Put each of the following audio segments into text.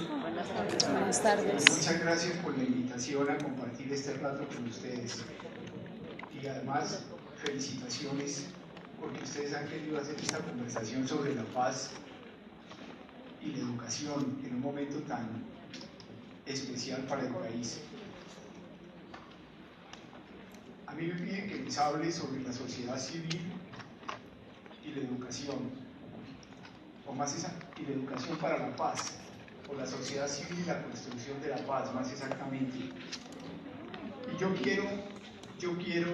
Buenas tardes. Muchas gracias por la invitación a compartir este rato con ustedes. Y además, felicitaciones porque ustedes han querido hacer esta conversación sobre la paz y la educación en un momento tan especial para el país. A mí me piden que les hable sobre la sociedad civil y la educación, o más y la educación para la paz, o la sociedad civil y la construcción de la paz, más exactamente. Y yo quiero,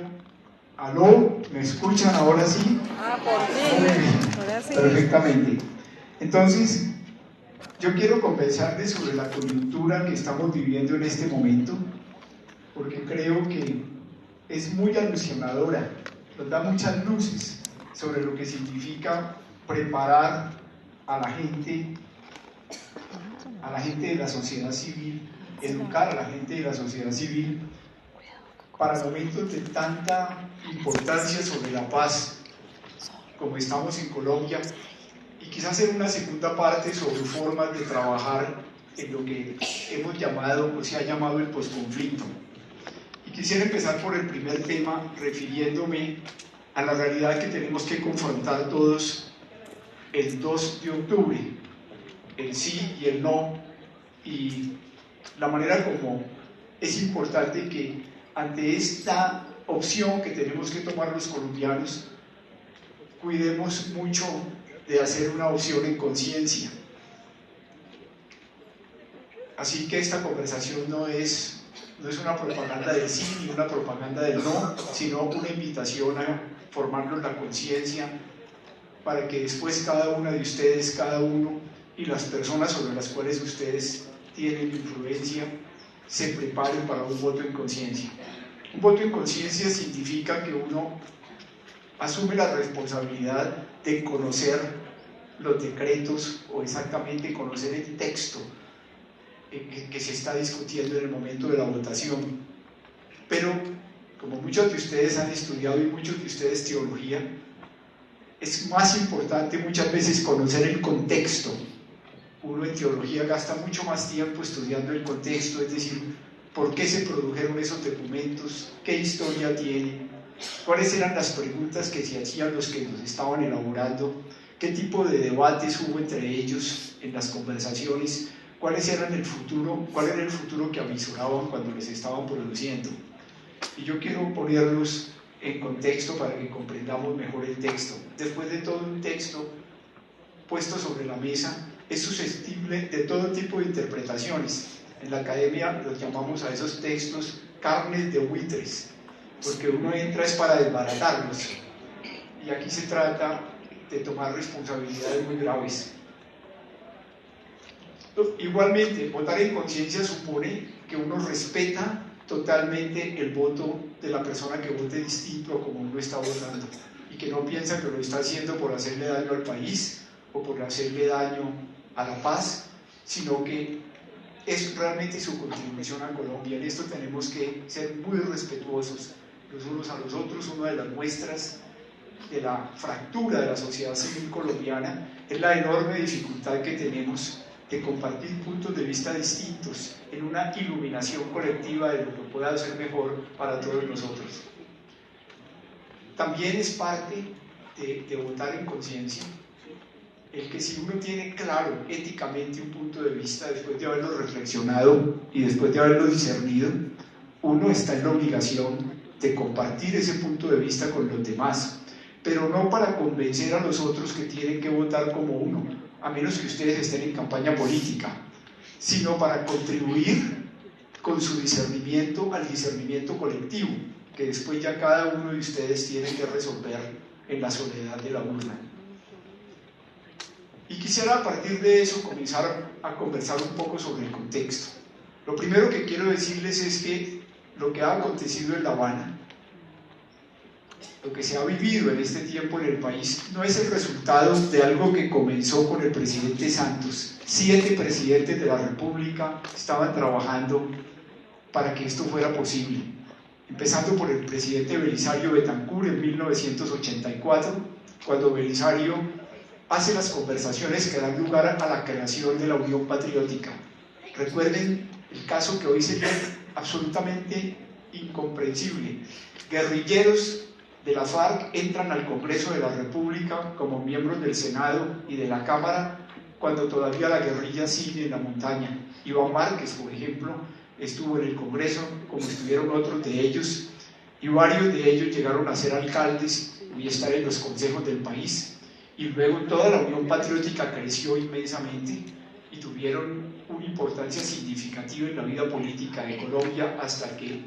¿aló? ¿Me escuchan ahora sí? Por fin. Ahora sí. Perfectamente. Entonces, yo quiero conversarles sobre la coyuntura que estamos viviendo en este momento, porque creo que es muy alusionadora, nos da muchas luces sobre lo que significa preparar a la gente de la sociedad civil, educar a la gente de la sociedad civil para momentos de tanta importancia sobre la paz, como estamos en Colombia, y quizás hacer una segunda parte sobre formas de trabajar en lo que hemos llamado o se ha llamado el posconflicto. Y quisiera empezar por el primer tema, refiriéndome a la realidad que tenemos que confrontar todos el 2 de octubre, el sí y el no, y la manera como es importante que ante esta opción que tenemos que tomar los colombianos, cuidemos mucho de hacer una opción en conciencia. Así que esta conversación no es una propaganda del sí ni una propaganda del no, sino una invitación a formarnos la conciencia para que después cada una de ustedes, cada uno y las personas sobre las cuales ustedes tienen influencia se preparen para un voto en conciencia. Un voto en conciencia significa que uno asume la responsabilidad de conocer los decretos o exactamente conocer el texto que se está discutiendo en el momento de la votación. Pero, como muchos de ustedes han estudiado y muchos de ustedes teología, es más importante muchas veces conocer el contexto. Uno en teología gasta mucho más tiempo estudiando el contexto, es decir, por qué se produjeron esos documentos, qué historia tienen, cuáles eran las preguntas que se hacían los que los estaban elaborando, qué tipo de debates hubo entre ellos en las conversaciones, cuál era el futuro que avisoraban cuando les estaban produciendo. Y yo quiero ponerlos en contexto para que comprendamos mejor el texto. Después de todo, un texto puesto sobre la mesa es susceptible de todo tipo de interpretaciones. En la academia los llamamos a esos textos carnes de buitres, porque uno entra es para desbaratarlos. Y aquí se trata de tomar responsabilidades muy graves. Igualmente, votar en conciencia supone que uno respeta totalmente el voto de la persona que vote distinto a como uno está votando y que no piensa que lo está haciendo por hacerle daño al país o por hacerle daño a la paz, sino que es realmente su contribución a Colombia. En esto tenemos que ser muy respetuosos los unos a los otros. Una de las muestras de la fractura de la sociedad civil colombiana es la enorme dificultad que tenemos de compartir puntos de vista distintos en una iluminación colectiva de lo que pueda ser mejor para todos nosotros. También es parte de votar en conciencia el que si uno tiene claro éticamente un punto de vista después de haberlo reflexionado y después de haberlo discernido, uno está en la obligación de compartir ese punto de vista con los demás, pero no para convencer a los otros que tienen que votar como uno, a menos que ustedes estén en campaña política, sino para contribuir con su discernimiento al discernimiento colectivo, que después ya cada uno de ustedes tiene que resolver en la soledad de la urna. Y quisiera a partir de eso comenzar a conversar un poco sobre el contexto. Lo primero que quiero decirles es que lo que ha acontecido en La Habana, lo que se ha vivido en este tiempo en el país, no es el resultado de algo que comenzó con el presidente Santos. 7 presidentes de la República estaban trabajando para que esto fuera posible, empezando por el presidente Belisario Betancur en 1984, cuando Belisario hace las conversaciones que dan lugar a la creación de la Unión Patriótica. Recuerden el caso que hoy sería absolutamente incomprensible. Guerrilleros de la FARC entran al Congreso de la República como miembros del Senado y de la Cámara cuando todavía la guerrilla sigue en la montaña. Iván Márquez, por ejemplo, estuvo en el Congreso, como estuvieron otros de ellos, y varios de ellos llegaron a ser alcaldes y estar en los consejos del país. Y luego toda la Unión Patriótica creció inmensamente y tuvieron una importancia significativa en la vida política de Colombia hasta que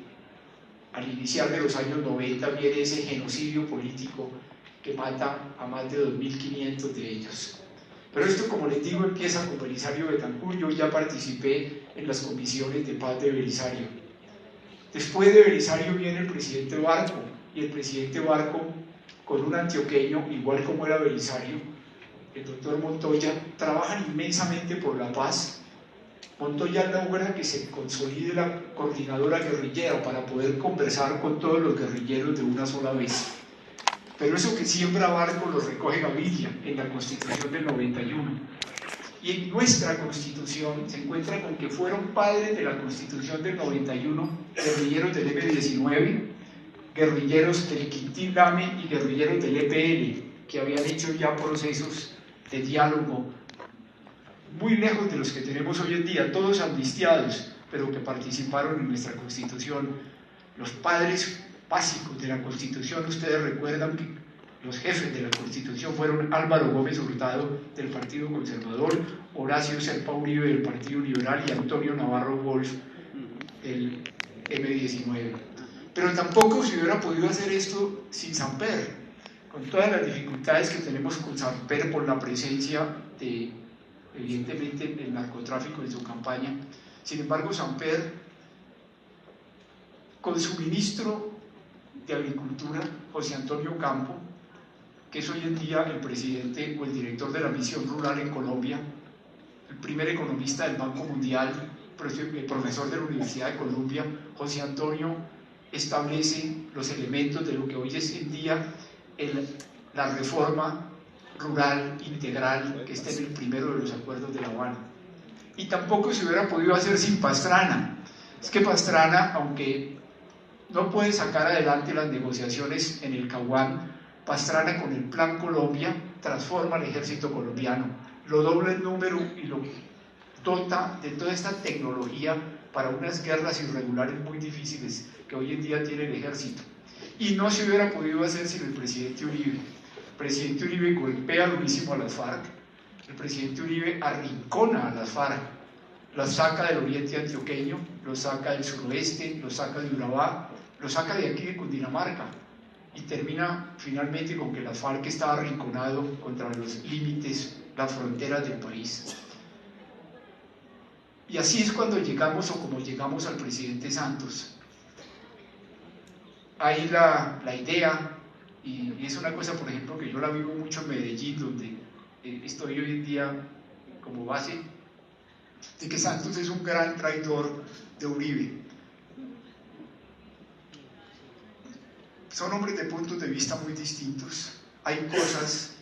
al iniciar de los años 90 viene ese genocidio político que mata a más de 2.500 de ellos. Pero esto, como les digo, empieza con Belisario Betancur. Yo ya participé en las comisiones de paz de Belisario. Después de Belisario viene el presidente Barco, y el presidente Barco, con un antioqueño, igual como era Belisario, el doctor Montoya, trabajan inmensamente por la paz. Montoya logra que se consolide la coordinadora guerrillera para poder conversar con todos los guerrilleros de una sola vez. Pero eso que siembra Barco lo recoge Gaviria en la Constitución del 91. Y en nuestra Constitución se encuentra con que fueron padres de la Constitución del 91 guerrilleros del M-19, guerrilleros del Quintín Game y guerrilleros del EPL, que habían hecho ya procesos de diálogo muy lejos de los que tenemos hoy en día, todos amnistiados, pero que participaron en nuestra Constitución. Los padres básicos de la Constitución, ustedes recuerdan que los jefes de la Constitución fueron Álvaro Gómez Hurtado del Partido Conservador, Horacio Serpa Uribe del Partido Liberal y Antonio Navarro Wolf del M-19. Pero tampoco se hubiera podido hacer esto sin Samper, con todas las dificultades que tenemos con Samper por la presencia de, evidentemente, el narcotráfico en su campaña. Sin embargo, Samper, con su ministro de Agricultura, José Antonio Campo, que es hoy en día el presidente o el director de la misión rural en Colombia, el primer economista del Banco Mundial, profesor de la Universidad de Colombia, José Antonio establece los elementos de lo que hoy es en día la reforma rural integral que está en el primero de los acuerdos de La Habana. Y tampoco se hubiera podido hacer sin Pastrana. Es que Pastrana, aunque no puede sacar adelante las negociaciones en el Caguán, Pastrana con el Plan Colombia transforma al ejército colombiano, lo dobla en número y lo dota de toda esta tecnología para unas guerras irregulares muy difíciles que hoy en día tiene el ejército. Y no se hubiera podido hacer sin el presidente Uribe. El presidente Uribe golpea durísimo a las FARC, el presidente Uribe arrincona a las FARC, los saca del oriente antioqueño, los saca del suroeste, los saca de Urabá, los saca de aquí de Cundinamarca, y termina finalmente con que las FARC está arrinconado contra los límites, las fronteras del país. Y así es cuando llegamos, o como llegamos, al presidente Santos. Hay la idea, y es una cosa, por ejemplo, que yo la vivo mucho en Medellín, donde estoy hoy en día como base, de que Santos es un gran traidor de Uribe. Son hombres de puntos de vista muy distintos. Hay cosas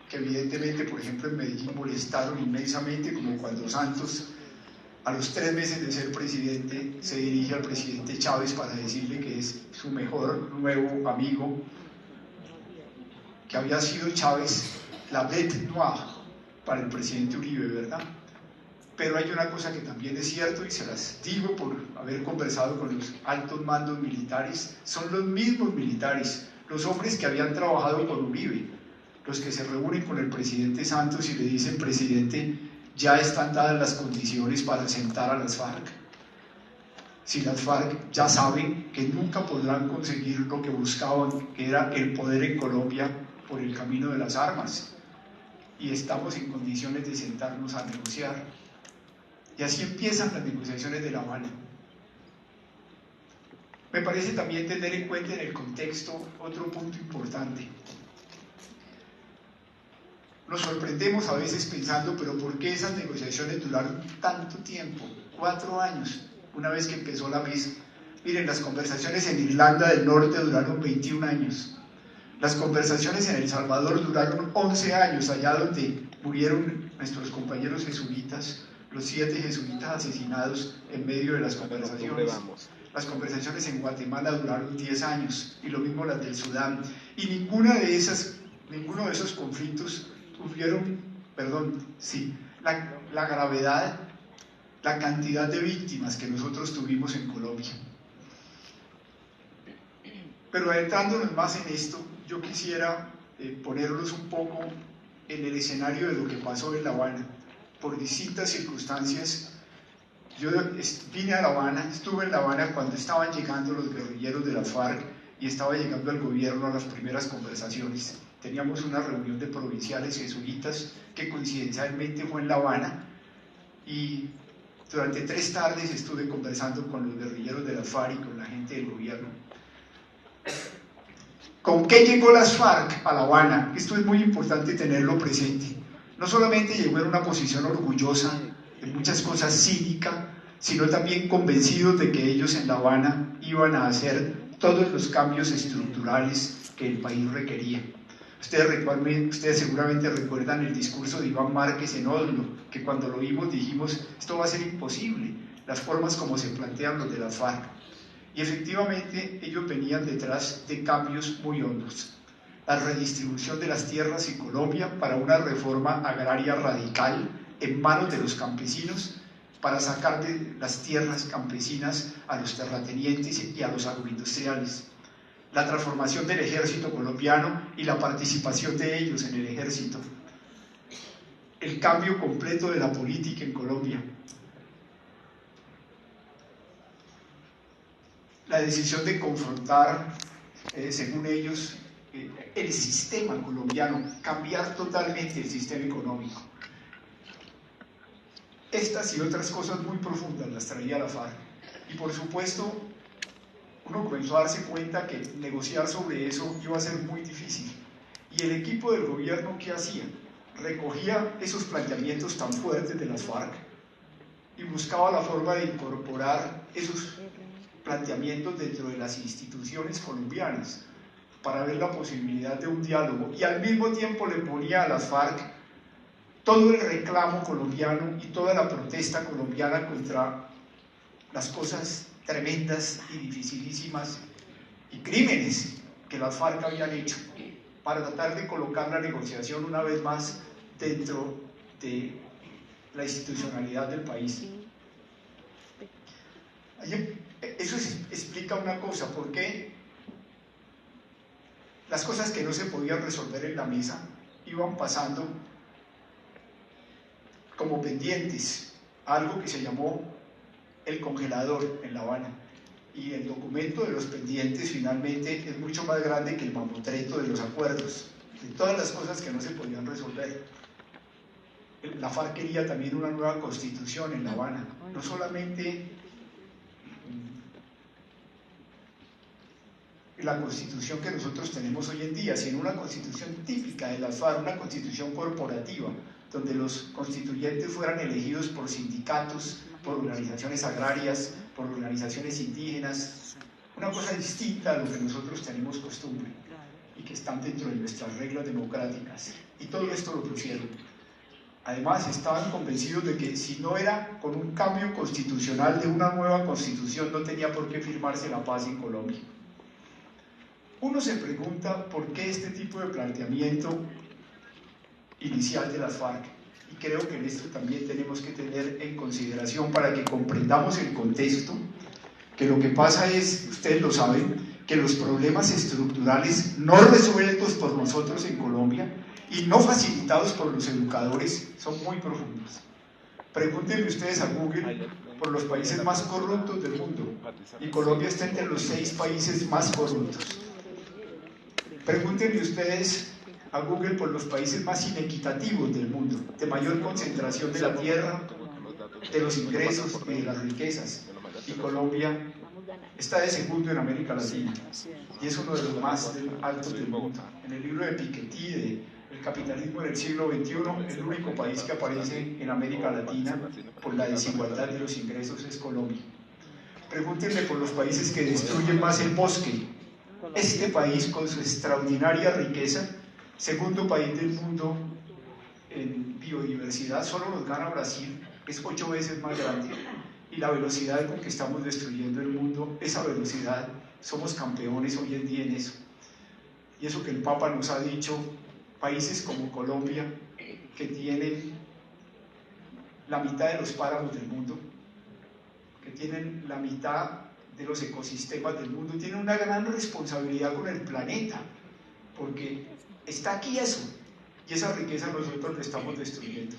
que evidentemente, por ejemplo, en Medellín molestaron inmensamente, como cuando Santos, a los 3 meses de ser presidente, se dirige al presidente Chávez para decirle que es su mejor nuevo amigo, que había sido Chávez la bête noire para el presidente Uribe, ¿verdad? Pero hay una cosa que también es cierto, y se las digo por haber conversado con los altos mandos militares: son los mismos militares, los hombres que habían trabajado con Uribe, los que se reúnen con el presidente Santos y le dicen: presidente, ya están dadas las condiciones para sentar a las FARC. Si las FARC ya saben que nunca podrán conseguir lo que buscaban, que era el poder en Colombia por el camino de las armas, y estamos en condiciones de sentarnos a negociar. Y así empiezan las negociaciones de La Habana. Me parece también tener en cuenta en el contexto otro punto importante. Nos sorprendemos a veces pensando, pero ¿por qué esas negociaciones duraron tanto tiempo? 4 años, una vez que empezó la misma. Miren, las conversaciones en Irlanda del Norte duraron 21 años. Las conversaciones en El Salvador duraron 11 años, allá donde murieron nuestros compañeros jesuitas. los 7 jesuitas asesinados en medio de las conversaciones. Las conversaciones en Guatemala duraron 10 años, y lo mismo las del Sudán, y ninguno de esos conflictos tuvieron, la gravedad, la cantidad de víctimas que nosotros tuvimos en Colombia. Pero adentrándonos más en esto, yo quisiera ponerlos un poco en el escenario de lo que pasó en La Habana. Por distintas circunstancias, yo vine a La Habana, estuve en La Habana cuando estaban llegando los guerrilleros de la FARC y estaba llegando el gobierno a las primeras conversaciones. Teníamos una reunión de provinciales jesuitas que coincidencialmente fue en La Habana, y durante 3 tardes estuve conversando con los guerrilleros de la FARC y con la gente del gobierno. ¿Con qué llegó las FARC a La Habana? Esto es muy importante tenerlo presente. No solamente llegó en una posición orgullosa, en muchas cosas cínica, sino también convencidos de que ellos en La Habana iban a hacer todos los cambios estructurales que el país requería. Ustedes seguramente recuerdan el discurso de Iván Márquez en Oslo, que cuando lo vimos dijimos, esto va a ser imposible, las formas como se plantean los de la FARC. Y efectivamente ellos venían detrás de cambios muy hondos. La redistribución de las tierras en Colombia para una reforma agraria radical en manos de los campesinos, para sacar de las tierras campesinas a los terratenientes y a los agroindustriales. La transformación del ejército colombiano y la participación de ellos en el ejército. El cambio completo de la política en Colombia. La decisión de confrontar, según ellos, el sistema colombiano, cambiar totalmente el sistema económico. Estas y otras cosas muy profundas las traía la FARC. Y por supuesto, uno comenzó a darse cuenta que negociar sobre eso iba a ser muy difícil. Y el equipo del gobierno, ¿qué hacía? Recogía esos planteamientos tan fuertes de las FARC y buscaba la forma de incorporar esos planteamientos dentro de las instituciones colombianas para ver la posibilidad de un diálogo, y al mismo tiempo le ponía a las FARC todo el reclamo colombiano y toda la protesta colombiana contra las cosas tremendas y dificilísimas y crímenes que las FARC habían hecho, para tratar de colocar la negociación una vez más dentro de la institucionalidad del país. Eso explica una cosa: por qué las cosas que no se podían resolver en la mesa iban pasando como pendientes, algo que se llamó el congelador en La Habana. Y el documento de los pendientes finalmente es mucho más grande que el mamotreto de los acuerdos, de todas las cosas que no se podían resolver. La FARC quería también una nueva constitución en La Habana, no solamente la constitución que nosotros tenemos hoy en día, sino una constitución típica de la FARC, una constitución corporativa, donde los constituyentes fueran elegidos por sindicatos, por organizaciones agrarias, por organizaciones indígenas, una cosa distinta a lo que nosotros tenemos costumbre y que están dentro de nuestras reglas democráticas. Y todo esto lo pusieron. Además, estaban convencidos de que si no era con un cambio constitucional de una nueva constitución, no tenía por qué firmarse la paz en Colombia. Uno se pregunta por qué este tipo de planteamiento inicial de las FARC, y creo que en esto también tenemos que tener en consideración, para que comprendamos el contexto, que lo que pasa es, ustedes lo saben, que los problemas estructurales no resueltos por nosotros en Colombia y no facilitados por los educadores son muy profundos. Pregúntenle ustedes a Google por los países más corruptos del mundo, y Colombia está entre los 6 países más corruptos. Pregúntenle ustedes a Google por los países más inequitativos del mundo, de mayor concentración de la tierra, de los ingresos y de las riquezas. Y Colombia está de segundo en América Latina y es uno de los más altos del mundo. En el libro de Piketty, de El capitalismo en el siglo XXI, el único país que aparece en América Latina por la desigualdad de los ingresos es Colombia. Pregúntenle por los países que destruyen más el bosque. Este país, con su extraordinaria riqueza, segundo país del mundo en biodiversidad, solo nos gana Brasil, es 8 veces más grande. Y la velocidad con que estamos destruyendo el mundo, esa velocidad, somos campeones hoy en día en eso. Y eso que el Papa nos ha dicho, países como Colombia, que tienen la mitad de los páramos del mundo, que tienen la mitad de los ecosistemas del mundo, tienen una gran responsabilidad con el planeta, porque está aquí eso, y esa riqueza nosotros la estamos destruyendo.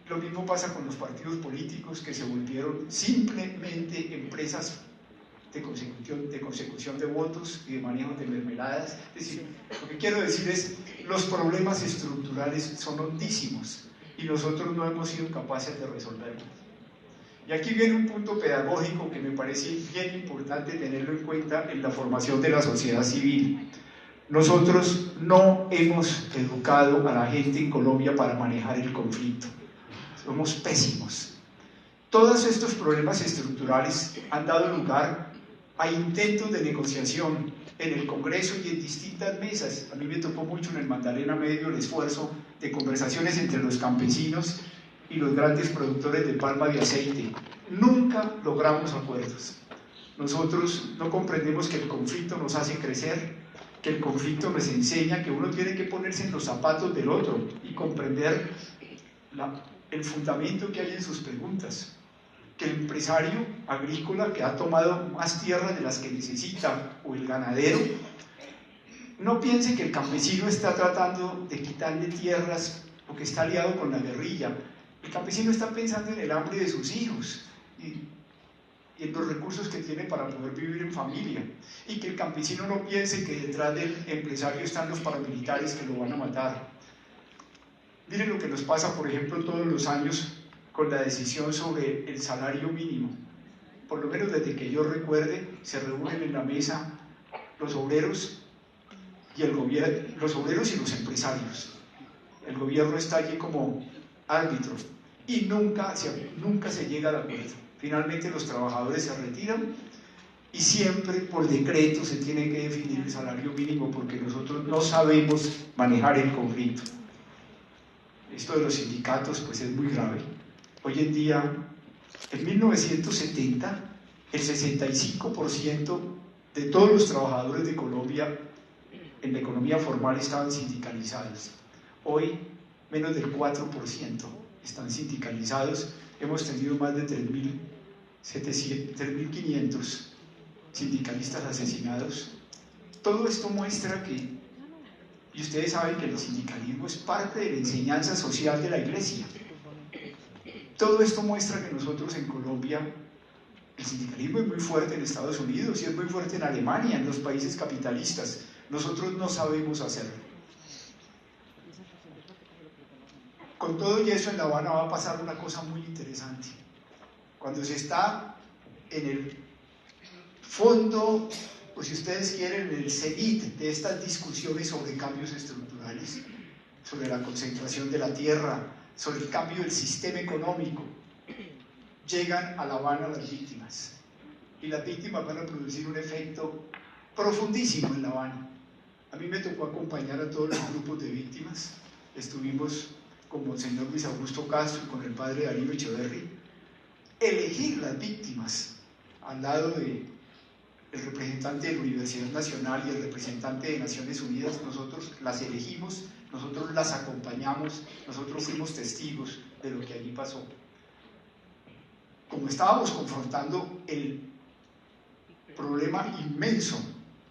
Lo mismo pasa con los partidos políticos, que se volvieron simplemente empresas de consecución de votos y de manejo de mermeladas. Es decir, lo que quiero decir es, los problemas estructurales son hondísimos y nosotros no hemos sido capaces de resolverlos. Y aquí viene un punto pedagógico que me parece bien importante tenerlo en cuenta en la formación de la sociedad civil. Nosotros no hemos educado a la gente en Colombia para manejar el conflicto. Somos pésimos. Todos estos problemas estructurales han dado lugar a intentos de negociación en el Congreso y en distintas mesas. A mí me tocó mucho en el Magdalena Medio el esfuerzo de conversaciones entre los campesinos y los grandes productores de palma de aceite. Nunca logramos acuerdos. Nosotros no comprendemos que el conflicto nos hace crecer, que el conflicto nos enseña que uno tiene que ponerse en los zapatos del otro y comprender el fundamento que hay en sus preguntas. Que el empresario agrícola que ha tomado más tierras de las que necesita, o el ganadero, no piense que el campesino está tratando de quitarle tierras o que está aliado con la guerrilla. El campesino está pensando en el hambre de sus hijos y en los recursos que tiene para poder vivir en familia. Y que el campesino no piense que detrás del empresario están los paramilitares que lo van a matar. Miren lo que nos pasa, por ejemplo, todos los años con la decisión sobre el salario mínimo. Por lo menos desde que yo recuerde, se reúnen en la mesa los obreros y el gobierno, los obreros y los empresarios. El gobierno está allí como árbitro y nunca se llega al acuerdo. Finalmente los trabajadores se retiran y siempre por decreto se tiene que definir el salario mínimo, porque nosotros no sabemos manejar el conflicto. Esto de los sindicatos pues es muy grave. Hoy en día, en 1970, el 65% de todos los trabajadores de Colombia en la economía formal estaban sindicalizados. Hoy, menos del 4% están sindicalizados. Hemos tenido más de 3.500 sindicalistas asesinados. Todo esto muestra que, y ustedes saben que el sindicalismo es parte de la enseñanza social de la Iglesia. Todo esto muestra que nosotros en Colombia, el sindicalismo es muy fuerte en Estados Unidos y es muy fuerte en Alemania, en los países capitalistas. Nosotros no sabemos hacerlo. Con todo y eso, en La Habana va a pasar una cosa muy interesante. Cuando se está en el fondo, o si ustedes quieren, en el cenit de estas discusiones sobre cambios estructurales, sobre la concentración de la tierra, sobre el cambio del sistema económico, llegan a La Habana las víctimas. Y las víctimas van a producir un efecto profundísimo en La Habana. A mí me tocó acompañar a todos los grupos de víctimas. Estuvimos con Monseñor Luis Augusto Castro y con el padre Darío Echeverri. Elegir las víctimas al lado del representante de la Universidad Nacional y el representante de Naciones Unidas. Nosotros las elegimos, nosotros las acompañamos, nosotros fuimos testigos de lo que allí pasó. Como estábamos confrontando el problema inmenso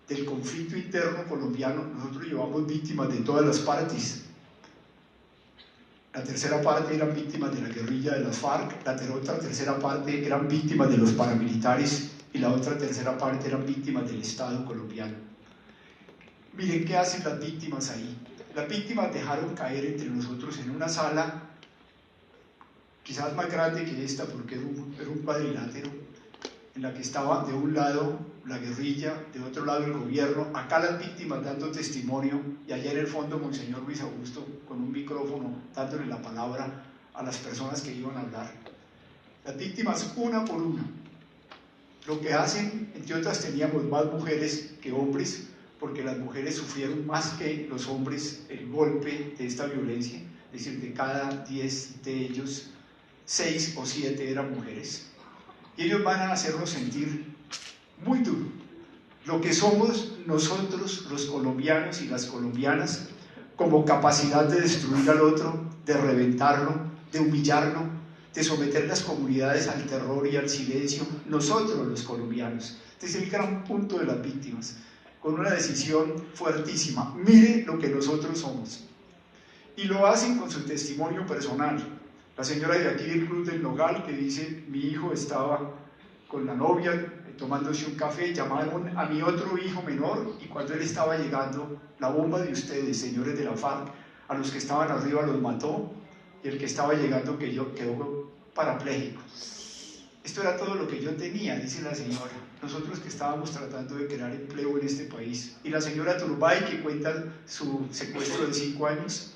del conflicto interno colombiano, nosotros llevamos víctimas de todas las partes. La tercera parte eran víctimas de la guerrilla de las FARC, la tercera parte eran víctimas de los paramilitares y la otra tercera parte eran víctimas del Estado colombiano. Miren qué hacen las víctimas ahí. Las víctimas dejaron caer entre nosotros en una sala, quizás más grande que esta porque era un cuadrilátero, en la que estaba de un lado la guerrilla, de otro lado el gobierno, acá las víctimas dando testimonio, y allá en el fondo Monseñor Luis Augusto con un micrófono dándole la palabra a las personas que iban a hablar. Las víctimas una por una. Lo que hacen, entre otras, teníamos más mujeres que hombres, porque las mujeres sufrieron más que los hombres el golpe de esta violencia. es decir, de cada 10 de ellos, 6 o 7 eran mujeres. Y ellos van a hacernos sentir muy duro lo que somos nosotros, los colombianos y las colombianas, como capacidad de destruir al otro, de reventarlo, de humillarlo, de someter las comunidades al terror y al silencio, nosotros los colombianos. Este es el gran punto de las víctimas, con una decisión fuertísima. Mire lo que nosotros somos. Y lo hacen con su testimonio personal. La señora de aquí del Club del Nogal, que dice: mi hijo estaba con la novia tomándose un café, llamaron a mi otro hijo menor, y cuando él estaba llegando, la bomba de ustedes, señores de la FARC, a los que estaban arriba los mató, y el que estaba llegando quedó parapléjico. Esto era todo lo que yo tenía, dice la señora, nosotros que estábamos tratando de crear empleo en este país. Y la señora Turbay, que cuenta su secuestro de 5 años,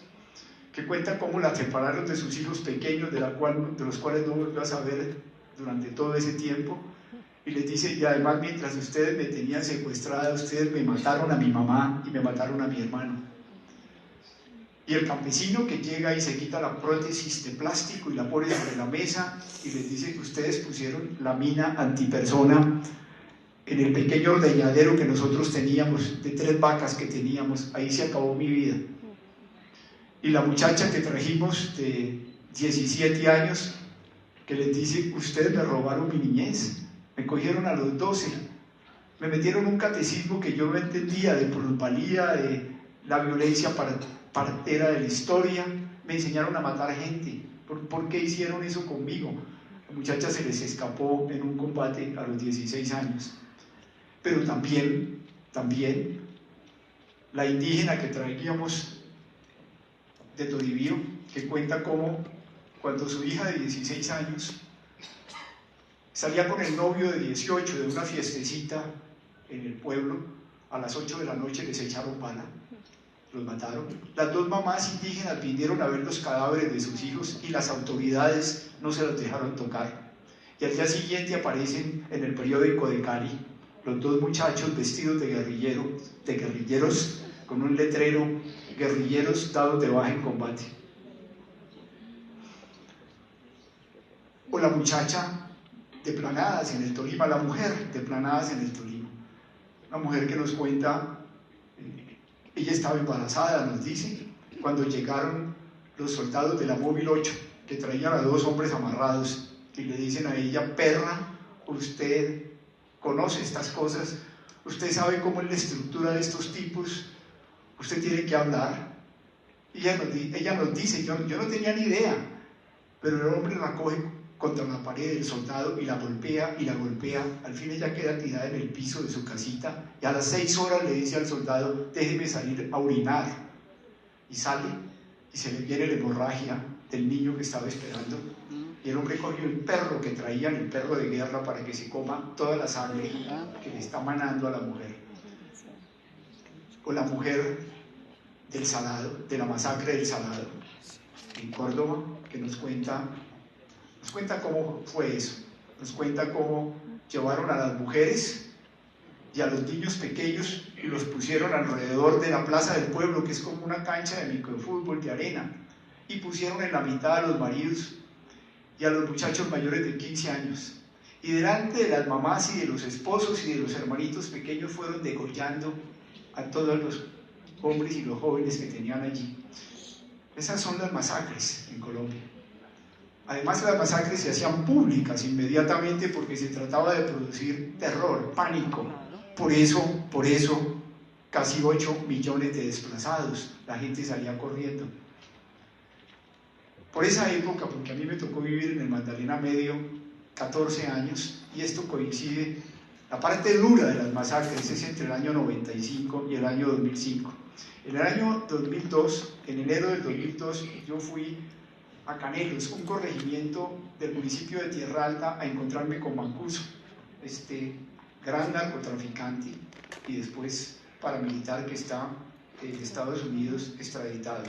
que cuenta cómo la separaron de sus hijos pequeños, de los cuales no volvió a saber durante todo ese tiempo, y les dice: y además, mientras ustedes me tenían secuestrada, ustedes me mataron a mi mamá y me mataron a mi hermano. Y el campesino que llega y se quita la prótesis de plástico y la pone sobre la mesa y les dice que ustedes pusieron la mina antipersona en el pequeño ordeñadero que nosotros teníamos, de 3 vacas que teníamos, ahí se acabó mi vida. Y la muchacha que trajimos de 17 años, que les dice: ustedes me robaron mi niñez, me cogieron a los 12, me metieron un catecismo que yo no entendía, de plusvalía, de la violencia partera de la historia, me enseñaron a matar gente. ¿Por qué hicieron eso conmigo? La muchacha se les escapó en un combate a los 16 años. Pero también la indígena que traíamos de Toribío, que cuenta cómo cuando su hija de 16 años salía con el novio de 18 de una fiestecita en el pueblo, a las 8 de la noche les echaron bala, los mataron. Las 2 mamás indígenas vinieron a ver los cadáveres de sus hijos y las autoridades no se los dejaron tocar. Y al día siguiente aparecen en el periódico de Cali los 2 muchachos vestidos de guerrilleros, con un letrero: guerrilleros dados de baja en combate. O la muchacha de Planadas en el Tolima, la mujer de Planadas en el Tolima, una mujer que nos cuenta, ella estaba embarazada, nos dice, cuando llegaron los soldados de la Móvil 8, que traían a 2 hombres amarrados, y le dicen a ella: perra, usted conoce estas cosas, usted sabe cómo es la estructura de estos tipos, usted tiene que hablar. Y ella nos dice: yo no tenía ni idea, pero el hombre la coge contra la pared del soldado y la golpea, al fin ella queda tirada en el piso de su casita, y a las 6 horas le dice al soldado: déjeme salir a orinar, y sale, y se le viene la hemorragia del niño que estaba esperando, y el hombre cogió el perro que traían, el perro de guerra, para que se coma toda la sangre que le está manando a la mujer. O la mujer del Salado, de la masacre del Salado, en Córdoba, que nos cuenta cómo fue eso, nos cuenta cómo llevaron a las mujeres y a los niños pequeños y los pusieron alrededor de la plaza del pueblo, que es como una cancha de microfútbol de arena, y pusieron en la mitad a los maridos y a los muchachos mayores de 15 años, y delante de las mamás y de los esposos y de los hermanitos pequeños fueron degollando a todos los hombres y los jóvenes que tenían allí. Esas son las masacres en Colombia. Además, las masacres se hacían públicas inmediatamente porque se trataba de producir terror, pánico. Por eso, casi 8 millones de desplazados, la gente salía corriendo. Por esa época, porque a mí me tocó vivir en el Magdalena Medio 14 años, y esto coincide, la parte dura de las masacres es entre el año 95 y el año 2005. En el año 2002, en enero del 2002, yo fui a Canelos, un corregimiento del municipio de Tierra Alta, a encontrarme con Mancuso, este gran narcotraficante y después paramilitar que está en Estados Unidos extraditado.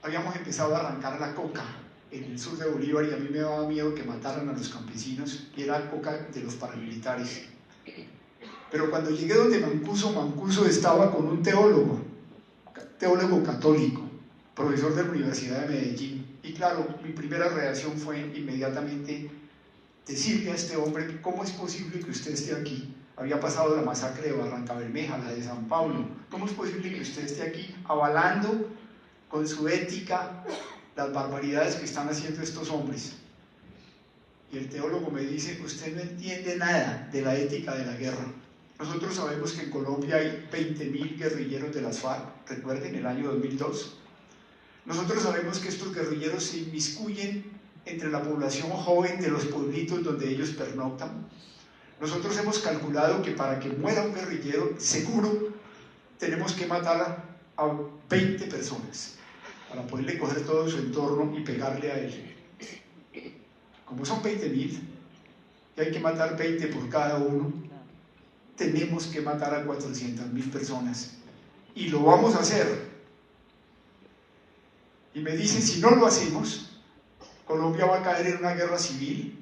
Habíamos empezado a arrancar la coca en el sur de Bolívar y a mí me daba miedo que mataran a los campesinos, y era coca de los paramilitares. Pero cuando llegué donde Mancuso estaba con un teólogo teólogo católico, profesor de la Universidad de Medellín. Y claro, mi primera reacción fue inmediatamente decirle a este hombre: ¿cómo es posible que usted esté aquí? Había pasado la masacre de Barrancabermeja, la de San Pablo. ¿Cómo es posible que usted esté aquí avalando con su ética las barbaridades que están haciendo estos hombres? Y el teólogo me dice: usted no entiende nada de la ética de la guerra. Nosotros sabemos que en Colombia hay 20.000 guerrilleros de las FARC, recuerden el año 2002. Nosotros sabemos que estos guerrilleros se inmiscuyen entre la población joven de los pueblitos donde ellos pernoctan. Nosotros hemos calculado que para que muera un guerrillero seguro tenemos que matar a 20 personas para poderle coger todo su entorno y pegarle a él. Como son 20.000 y hay que matar 20 por cada uno, tenemos que matar a 400.000 personas y lo vamos a hacer. Y me dicen: si no lo hacemos, Colombia va a caer en una guerra civil,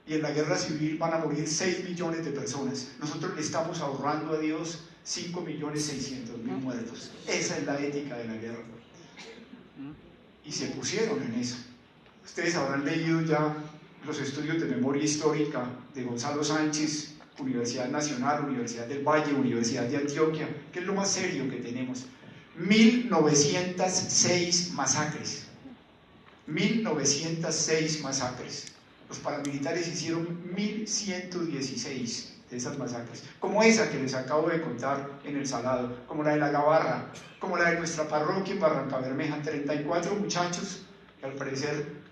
y en la guerra civil van a morir 6 millones de personas. Nosotros le estamos ahorrando a Dios 5.600.000 muertos. Esa es la ética de la guerra. Y se pusieron en eso. Ustedes habrán leído ya los estudios de memoria histórica de Gonzalo Sánchez, Universidad Nacional, Universidad del Valle, Universidad de Antioquia, que es lo más serio que tenemos. 1906 masacres. 1906 masacres. Los paramilitares hicieron 1.116 de esas masacres, como esa que les acabo de contar en El Salado, como la de La Gabarra, como la de nuestra parroquia en Barrancabermeja. 34 muchachos que al parecer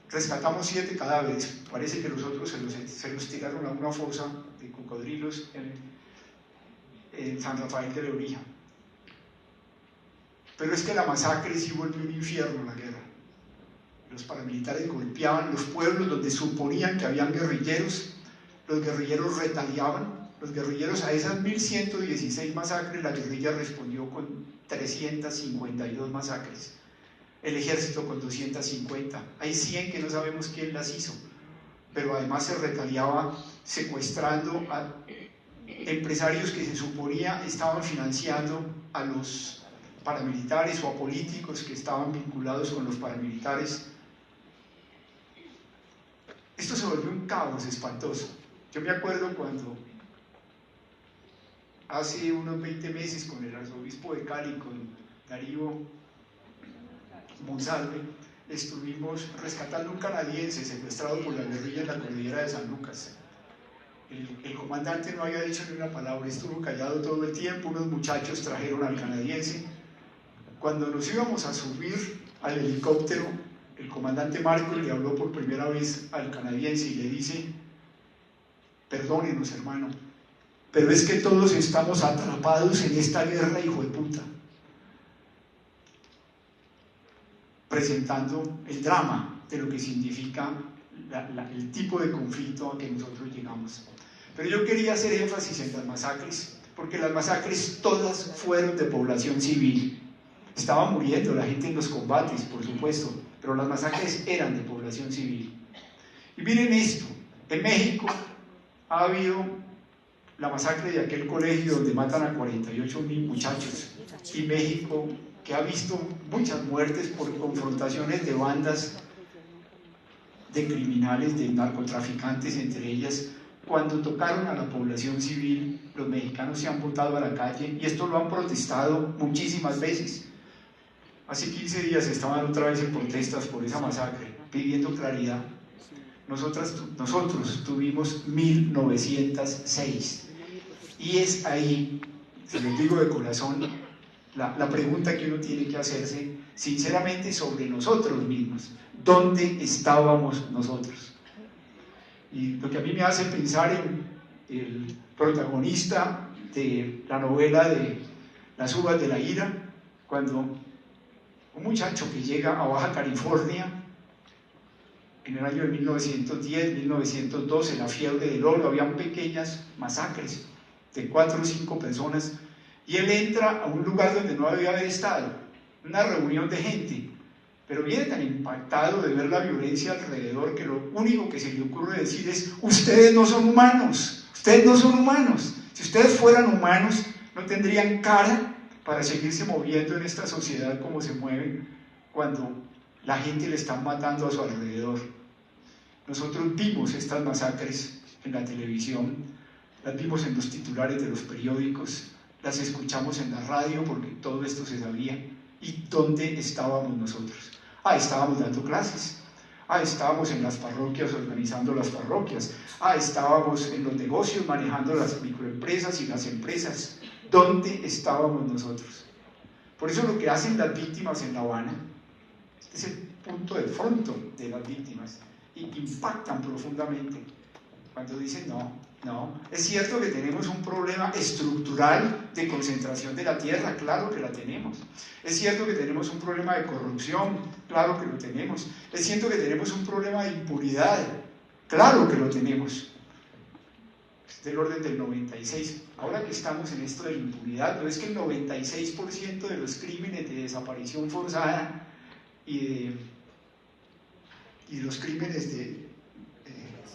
rescatamos 7 cadáveres. Parece que los otros se los tiraron a una fosa de cocodrilos en San Rafael de Lebrija. Pero es que la masacre sí volvió un infierno la guerra. Los paramilitares golpeaban los pueblos donde suponían que habían guerrilleros. Los guerrilleros retaliaban. Los guerrilleros, a esas 1.116 masacres, la guerrilla respondió con 352 masacres. El ejército con 250. Hay 100 que no sabemos quién las hizo. Pero además se retaliaba secuestrando a empresarios que se suponía estaban financiando a los paramilitares o a políticos que estaban vinculados con los paramilitares. Esto se volvió un caos espantoso. Yo me acuerdo cuando hace unos 20 meses con el arzobispo de Cali, con Darío Monsalve, estuvimos rescatando un canadiense secuestrado por la guerrilla en la cordillera de San Lucas. El comandante no había dicho ni una palabra, estuvo callado todo el tiempo. Unos muchachos trajeron al canadiense. Cuando nos íbamos a subir al helicóptero, el comandante Marcos le habló por primera vez al canadiense y le dice: perdónenos, hermano, pero es que todos estamos atrapados en esta guerra, hijo de puta. Presentando el drama de lo que significa el tipo de conflicto a que nosotros llegamos. Pero yo quería hacer énfasis en las masacres, porque las masacres todas fueron de población civil. Estaba muriendo la gente en los combates, por supuesto, pero las masacres eran de población civil. Y miren esto: en México ha habido la masacre de aquel colegio donde matan a 48.000 muchachos, y México, que ha visto muchas muertes por confrontaciones de bandas de criminales, de narcotraficantes entre ellas. Cuando tocaron a la población civil, los mexicanos se han botado a la calle, y esto lo han protestado muchísimas veces. Hace 15 días estaban otra vez en protestas por esa masacre, pidiendo claridad. Nosotros tuvimos 1906, y es ahí, se los digo de corazón, la pregunta que uno tiene que hacerse sinceramente sobre nosotros mismos: ¿dónde estábamos nosotros? Y lo que a mí me hace pensar en el protagonista de la novela de Las uvas de la ira, cuando un muchacho que llega a Baja California en el año de 1910, 1912, la fiebre del oro, habían pequeñas masacres de 4 o 5 personas, y él entra a un lugar donde no debía haber estado, una reunión de gente, pero viene tan impactado de ver la violencia alrededor que lo único que se le ocurre decir es: ustedes no son humanos, ustedes no son humanos. Si ustedes fueran humanos, no tendrían cara para seguirse moviendo en esta sociedad como se mueve cuando la gente le están matando a su alrededor. Nosotros vimos estas masacres en la televisión, las vimos en los titulares de los periódicos, las escuchamos en la radio porque todo esto se sabía. ¿Y dónde estábamos nosotros? Estábamos dando clases. Estábamos en las parroquias organizando las parroquias. Estábamos en los negocios manejando las microempresas y las empresas. ¿Dónde estábamos nosotros? Por eso lo que hacen las víctimas en La Habana es el punto de fondo de las víctimas y impactan profundamente cuando dicen no, es cierto que tenemos un problema estructural de concentración de la tierra, claro que la tenemos. Es cierto que tenemos un problema de corrupción, claro que lo tenemos. Es cierto que tenemos un problema de impunidad, claro que lo tenemos. Es del orden del 96. Ahora que estamos en esto de la impunidad, no es que el 96% de los crímenes de desaparición forzada y los crímenes de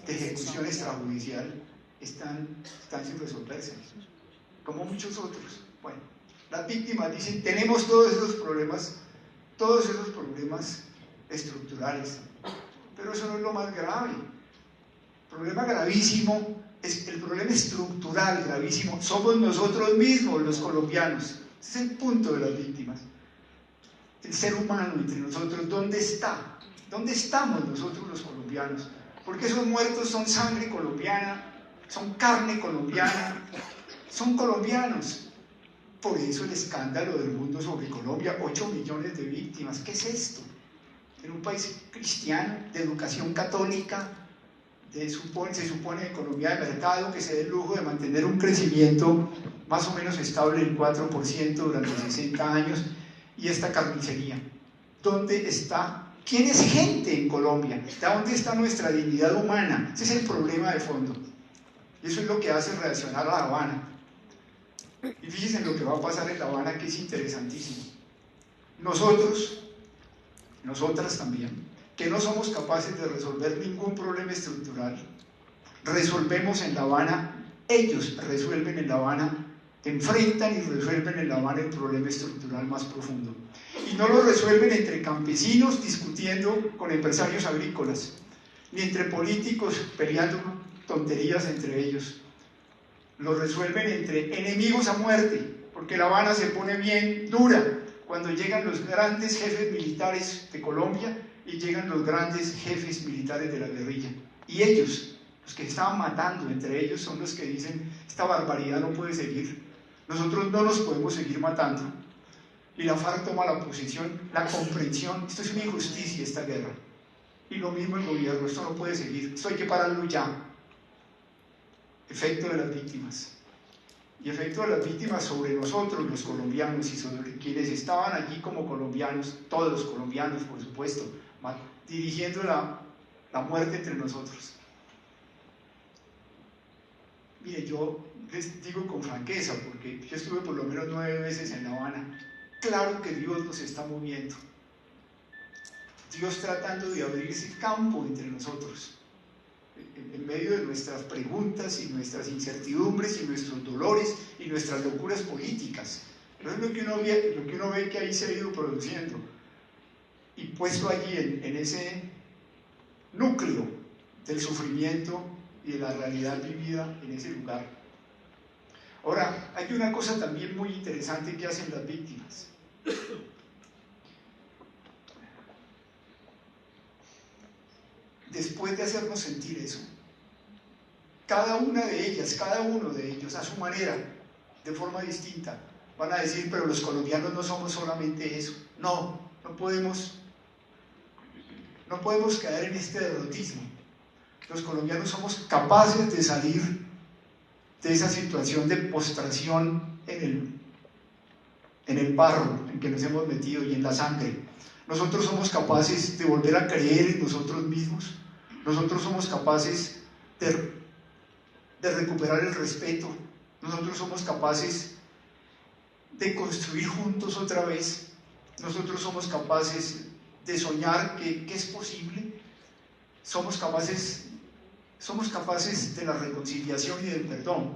ejecución extrajudicial están sin resolverse, como muchos otros. Bueno, las víctimas dicen, tenemos todos esos problemas estructurales, pero eso no es lo más grave. El problema gravísimo es el problema estructural gravísimo, somos nosotros mismos los colombianos. Ese es el punto de las víctimas. El ser humano entre nosotros, ¿dónde está? ¿Dónde estamos nosotros los colombianos? Porque esos muertos son sangre colombiana, son carne colombiana, son colombianos. Por eso el escándalo del mundo sobre Colombia, 8 millones de víctimas. ¿Qué es esto? En un país cristiano, de educación católica, se supone economía de mercado, que se dé el lujo de mantener un crecimiento más o menos estable del 4% durante 60 años, y esta carnicería. ¿Dónde está? ¿Quién es gente en Colombia? ¿Dónde está nuestra dignidad humana? Ese es el problema de fondo. Y eso es lo que hace reaccionar a La Habana. Y fíjense en lo que va a pasar en La Habana, que es interesantísimo. Nosotros, nosotras también, que no somos capaces de resolver ningún problema estructural, resolvemos en La Habana, ellos resuelven en La Habana, enfrentan y resuelven en La Habana el problema estructural más profundo. Y no lo resuelven entre campesinos discutiendo con empresarios agrícolas, ni entre políticos peleando tonterías entre ellos. Lo resuelven entre enemigos a muerte, porque La Habana se pone bien dura cuando llegan los grandes jefes militares de Colombia y llegan los grandes jefes militares de la guerrilla. Y ellos, los que estaban matando entre ellos, son los que dicen, esta barbaridad no puede seguir, nosotros no nos podemos seguir matando. Y la FARC toma la posición, la comprensión, esto es una injusticia esta guerra. Y lo mismo el gobierno, esto no puede seguir, esto hay que pararlo ya. Efecto de las víctimas. Y efecto de las víctimas sobre nosotros, los colombianos, y sobre quienes estaban allí como colombianos, todos los colombianos, por supuesto, dirigiendo la muerte entre nosotros. Mire, yo les digo con franqueza, porque yo estuve por lo menos 9 veces en La Habana. Claro que Dios nos está moviendo. Dios tratando de abrirse campo entre nosotros. En medio de nuestras preguntas y nuestras incertidumbres y nuestros dolores y nuestras locuras políticas. Eso es lo que uno ve que ahí se ha ido produciendo. Y puesto allí en ese núcleo del sufrimiento y de la realidad vivida en ese lugar. Ahora, hay una cosa también muy interesante que hacen las víctimas. Después de hacernos sentir eso, cada una de ellas, cada uno de ellos, a su manera, de forma distinta, van a decir, pero los colombianos no somos solamente eso. No podemos caer en este derrotismo. Los colombianos somos capaces de salir de esa situación de postración en el barro en que nos hemos metido y en la sangre. Nosotros somos capaces de volver a creer en nosotros mismos. Nosotros somos capaces de recuperar el respeto. Nosotros somos capaces de construir juntos otra vez. Nosotros somos capaces de soñar que es posible. Somos capaces de la reconciliación y del perdón.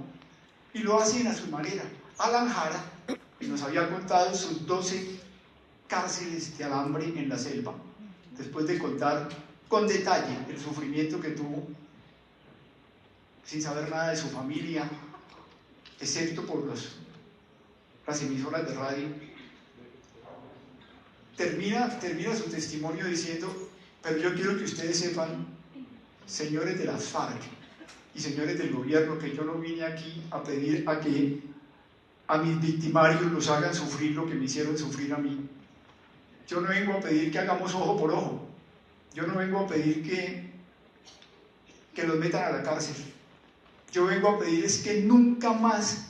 Y lo hacen a su manera. Alan Jara, y nos había contado sus 12 cárceles de alambre en la selva, después de contar con detalle el sufrimiento que tuvo, sin saber nada de su familia, excepto por las emisoras de radio. Termina su testimonio diciendo: pero yo quiero que ustedes sepan, señores de las FARC y señores del gobierno, que yo no vine aquí a pedir a que a mis victimarios los hagan sufrir lo que me hicieron sufrir a mí. Yo no vengo a pedir que hagamos ojo por ojo. Yo no vengo a pedir que los metan a la cárcel. Yo vengo a pedir es que nunca más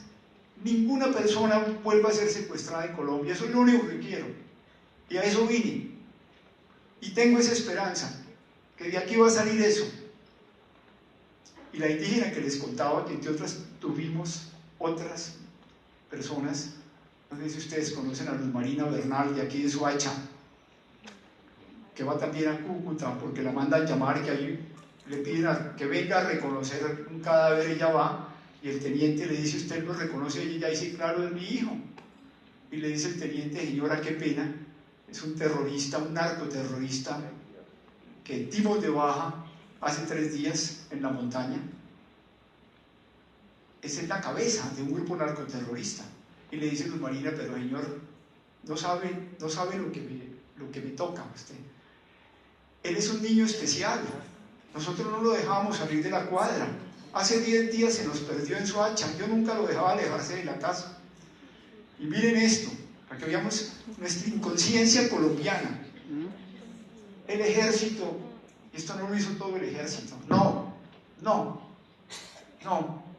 ninguna persona vuelva a ser secuestrada en Colombia. Eso es lo único que quiero. Y a eso vine. Y tengo esa esperanza, que de aquí va a salir eso. Y la indígena que les contaba, que entre otras tuvimos otras personas, no sé si ustedes conocen a Luz Marina Bernal, de aquí de Soacha, que va también a Cúcuta, porque la mandan llamar, que ahí le piden que venga a reconocer un cadáver, ella va, y el teniente le dice: ¿usted lo reconoce? Y ella dice: claro, es mi hijo. Y le dice el teniente: señora, qué pena, es un terrorista, un narcoterrorista, que dimos de baja hace 3 días en la montaña. Esa es la cabeza de un grupo narcoterrorista. Y le dice Luz Marina: pero señor, no sabe lo que me toca a usted. Él es un niño especial. Nosotros no lo dejábamos salir de la cuadra. Hace 10 días se nos perdió en Soacha. Yo nunca lo dejaba alejarse de la casa. Y miren esto, para que veamos nuestra inconsciencia colombiana. El ejército, esto no lo hizo todo el ejército. No.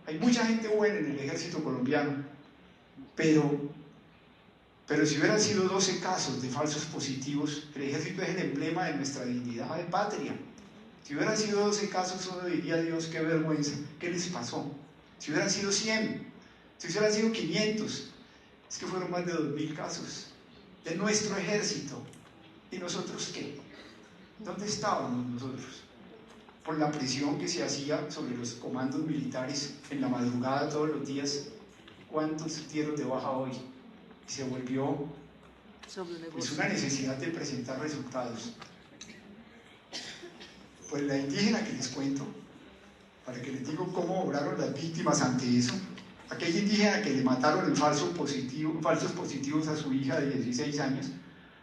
Hay mucha gente buena en el ejército colombiano. Pero si hubieran sido 12 casos de falsos positivos, el ejército es el emblema de nuestra dignidad de patria. Si hubieran sido 12 casos, uno diría: Dios, qué vergüenza, ¿qué les pasó? Si hubieran sido 100, si hubieran sido 500, es que fueron más de 2000 casos de nuestro ejército. ¿Y nosotros qué? ¿Dónde estábamos nosotros? Por la presión que se hacía sobre los comandos militares en la madrugada todos los días. ¿Cuántos dieron de baja hoy? Y se volvió pues una necesidad de presentar resultados. Pues la indígena que les cuento, para que les digo cómo obraron las víctimas ante eso, aquella indígena que le mataron en falsos positivos a su hija de 16 años,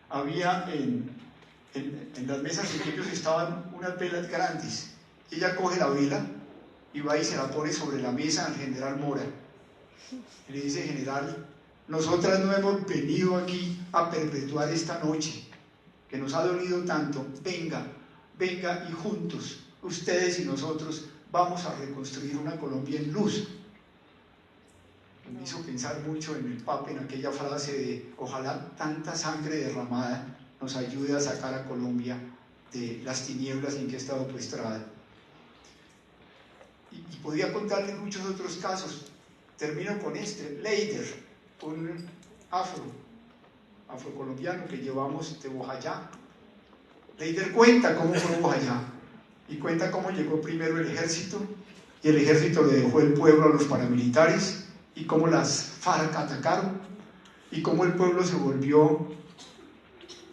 había en las mesas de ellos estaban unas velas grandes. Ella coge la vela y va y se la pone sobre la mesa al general Mora. Y le dice: general, nosotras no hemos venido aquí a perpetuar esta noche, que nos ha dolido tanto. Venga y juntos, ustedes y nosotros, vamos a reconstruir una Colombia en luz. Me hizo pensar mucho en el Papa, en aquella frase de: ojalá tanta sangre derramada nos ayude a sacar a Colombia de las tinieblas en que ha estado postrada. Y podría contarles muchos otros casos. Termino con este: Leider, un afrocolombiano que llevamos de Bojayá. Leider cuenta cómo fue Bojayá y cuenta cómo llegó primero el ejército, y el ejército le dejó el pueblo a los paramilitares, y cómo las FARC atacaron, y cómo el pueblo se volvió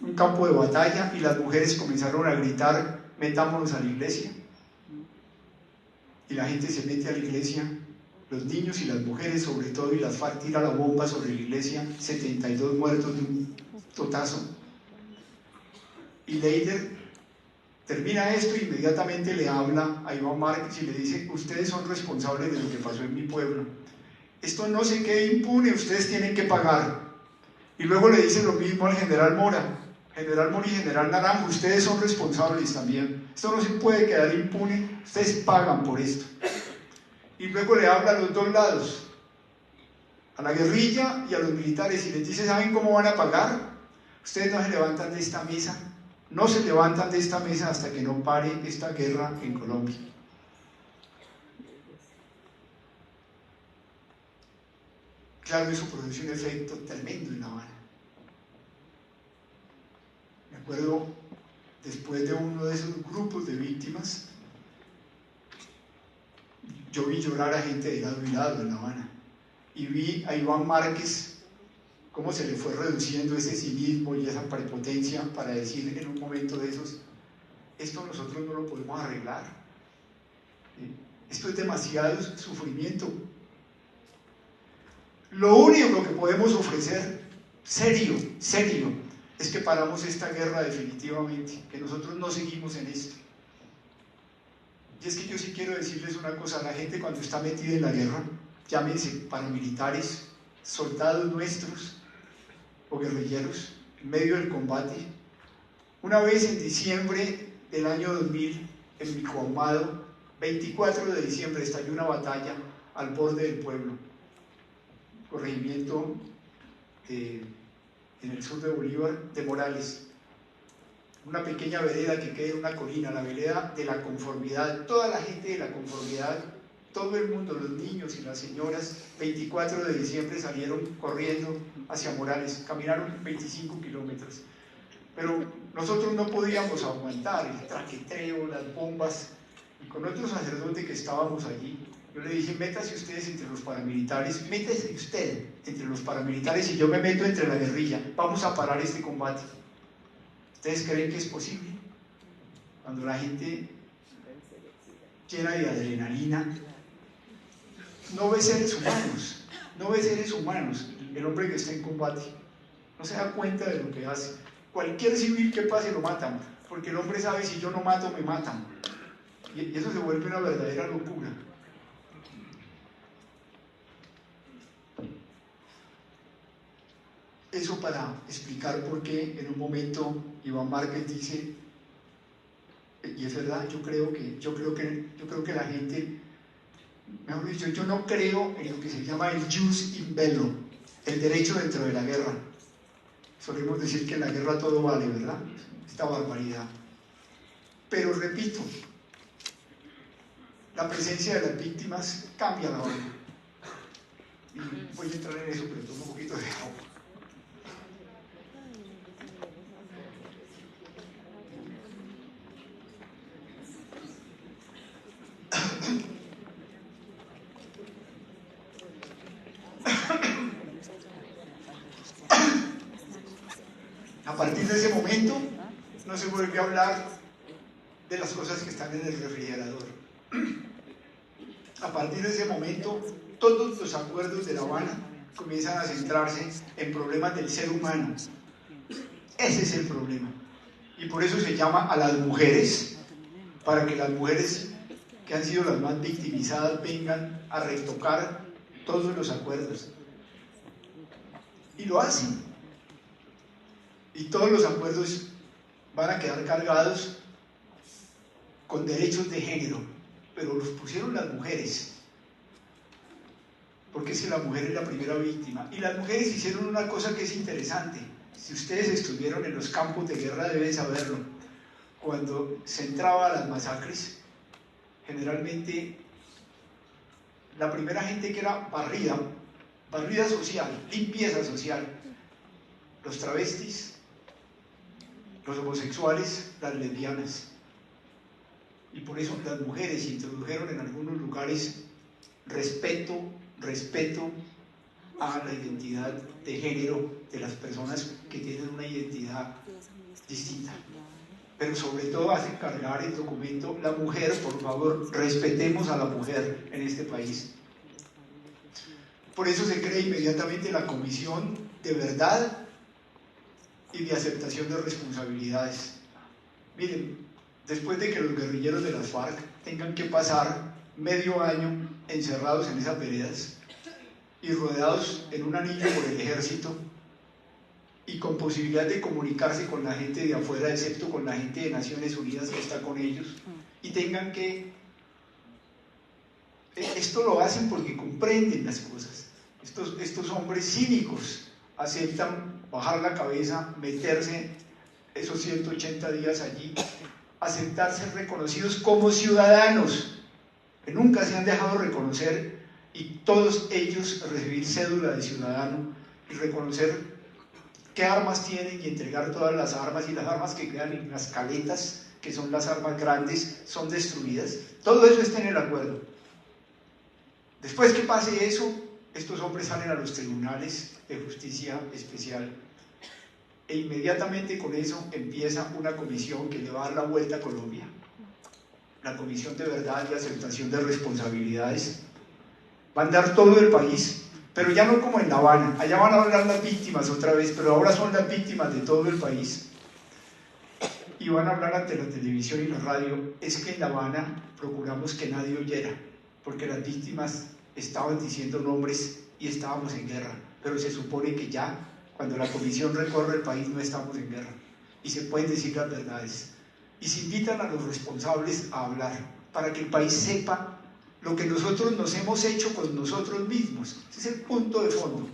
un campo de batalla, y las mujeres comenzaron a gritar: metámonos a la iglesia. Y la gente se mete a la iglesia, los niños y las mujeres sobre todo, y las FARC tira la bomba sobre la iglesia, 72 muertos de un totazo. Y Leider termina esto y inmediatamente le habla a Iván Márquez y le dice: ustedes son responsables de lo que pasó en mi pueblo. Esto no se quede impune, ustedes tienen que pagar. Y luego le dice lo mismo al general Mora. General Mora y general Naranjo, ustedes son responsables también. Esto no se puede quedar impune, ustedes pagan por esto. Y luego le habla a los dos lados, a la guerrilla y a los militares, y les dice: ¿saben cómo van a pagar? Ustedes no se levantan de esta mesa, hasta que no pare esta guerra en Colombia. Claro, eso produce un efecto tremendo en La Habana. Me acuerdo, después de uno de esos grupos de víctimas, yo vi llorar a gente de lado y lado en La Habana, y vi a Iván Márquez cómo se le fue reduciendo ese cinismo y esa prepotencia para decir en un momento de esos, esto nosotros no lo podemos arreglar, esto es demasiado sufrimiento. Lo único que podemos ofrecer, serio, es que paramos esta guerra definitivamente, que nosotros no seguimos en esto. Y es que yo sí quiero decirles una cosa, la gente cuando está metida en la guerra, llámense paramilitares, soldados nuestros o guerrilleros, en medio del combate, una vez en diciembre del año 2000, en Micoamado, 24 de diciembre, estalló una batalla al borde del pueblo, corregimiento en el sur de Bolívar, de Morales, una pequeña vereda que queda en una colina, la vereda de la conformidad. Toda la gente de la conformidad, todo el mundo, los niños y las señoras, 24 de diciembre salieron corriendo hacia Morales, caminaron 25 kilómetros, pero nosotros no podíamos aguantar el traquetreo, las bombas, y con otro sacerdote que estábamos allí, yo le dije, métase ustedes entre los paramilitares, métese usted entre los paramilitares y yo me meto entre la guerrilla, vamos a parar este combate. ¿Ustedes creen que es posible? Cuando la gente llena de adrenalina no ve seres humanos, el hombre que está en combate no se da cuenta de lo que hace. Cualquier civil que pase lo matan, porque el hombre sabe, si yo no mato, me matan, y eso se vuelve una verdadera locura. Eso para explicar por qué en un momento Iván Márquez dice, y es verdad, yo creo que la gente, mejor dicho, yo no creo en lo que se llama el jus in bello, el derecho dentro de la guerra. Solemos decir que en la guerra todo vale, ¿verdad? Esta barbaridad. Pero repito, la presencia de las víctimas cambia la vaina. Y voy a entrar en eso, pero tomo un poquito de agua. A partir de ese momento no se volvió a hablar de las cosas que están en el refrigerador. A partir de ese momento todos los acuerdos de La Habana comienzan a centrarse en problemas del ser humano. Ese es el problema, y por eso se llama a las mujeres, para que las mujeres que han sido las más victimizadas vengan a retocar todos los acuerdos, y lo hacen. Y todos los acuerdos van a quedar cargados con derechos de género, pero los pusieron las mujeres, porque es que la mujer es la primera víctima. Y las mujeres hicieron una cosa que es interesante. Si ustedes estuvieron en los campos de guerra deben saberlo. Cuando se entraba a las masacres, generalmente la primera gente que era barrida social, limpieza social, los travestis, los homosexuales, las lesbianas. Y por eso las mujeres introdujeron en algunos lugares respeto a la identidad de género de las personas que tienen una identidad distinta. Pero sobre todo hacen cargar el documento, la mujer, por favor, respetemos a la mujer en este país. Por eso se crea inmediatamente la Comisión de Verdad y de Aceptación de Responsabilidades. Miren, después de que los guerrilleros de las FARC tengan que pasar medio año encerrados en esas veredas y rodeados en un anillo por el ejército y con posibilidad de comunicarse con la gente de afuera, excepto con la gente de Naciones Unidas que está con ellos, y tengan que... Esto lo hacen porque comprenden las cosas. Estos hombres cínicos aceptan bajar la cabeza, meterse esos 180 días allí, aceptar ser reconocidos como ciudadanos, que nunca se han dejado reconocer, y todos ellos recibir cédula de ciudadano y reconocer qué armas tienen y entregar todas las armas, y las armas que quedan en las caletas, que son las armas grandes, son destruidas. Todo eso está en el acuerdo. Después que pase eso, estos hombres salen a los tribunales de justicia especial e inmediatamente con eso empieza una comisión que le va a dar la vuelta a Colombia, la Comisión de Verdad y Aceptación de Responsabilidades. Va a andar todo el país, pero ya no como en La Habana, allá van a hablar las víctimas otra vez, pero ahora son las víctimas de todo el país. Y van a hablar ante la televisión y la radio. Es que en La Habana procuramos que nadie oyera, porque las víctimas estaban diciendo nombres y estábamos en guerra, pero se supone que ya, cuando la comisión recorre el país, no estamos en guerra, y se pueden decir las verdades. Y se invitan a los responsables a hablar, para que el país sepa lo que nosotros nos hemos hecho con nosotros mismos. Ese es el punto de fondo.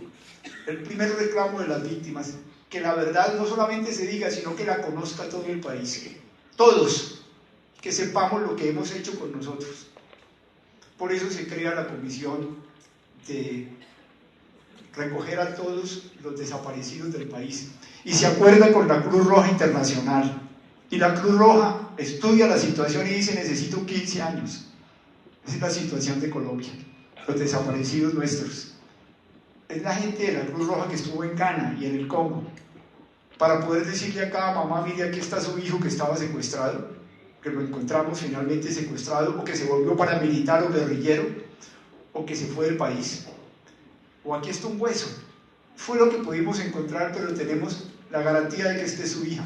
El primer reclamo de las víctimas, que la verdad no solamente se diga, sino que la conozca todo el país. Todos, que sepamos lo que hemos hecho con nosotros. Por eso se crea la comisión de recoger a todos los desaparecidos del país. Y se acuerda con la Cruz Roja Internacional. Y la Cruz Roja estudia la situación y dice: necesito 15 años. Esa es la situación de Colombia, los desaparecidos nuestros. Es la gente de la Cruz Roja que estuvo en Ghana y en el Congo, para poder decirle a cada mamá: mire, aquí está su hijo que estaba secuestrado, que lo encontramos finalmente secuestrado, o que se volvió paramilitar o guerrillero, o que se fue del país, o aquí está un hueso. Fue lo que pudimos encontrar, pero tenemos la garantía de que esta es su hija,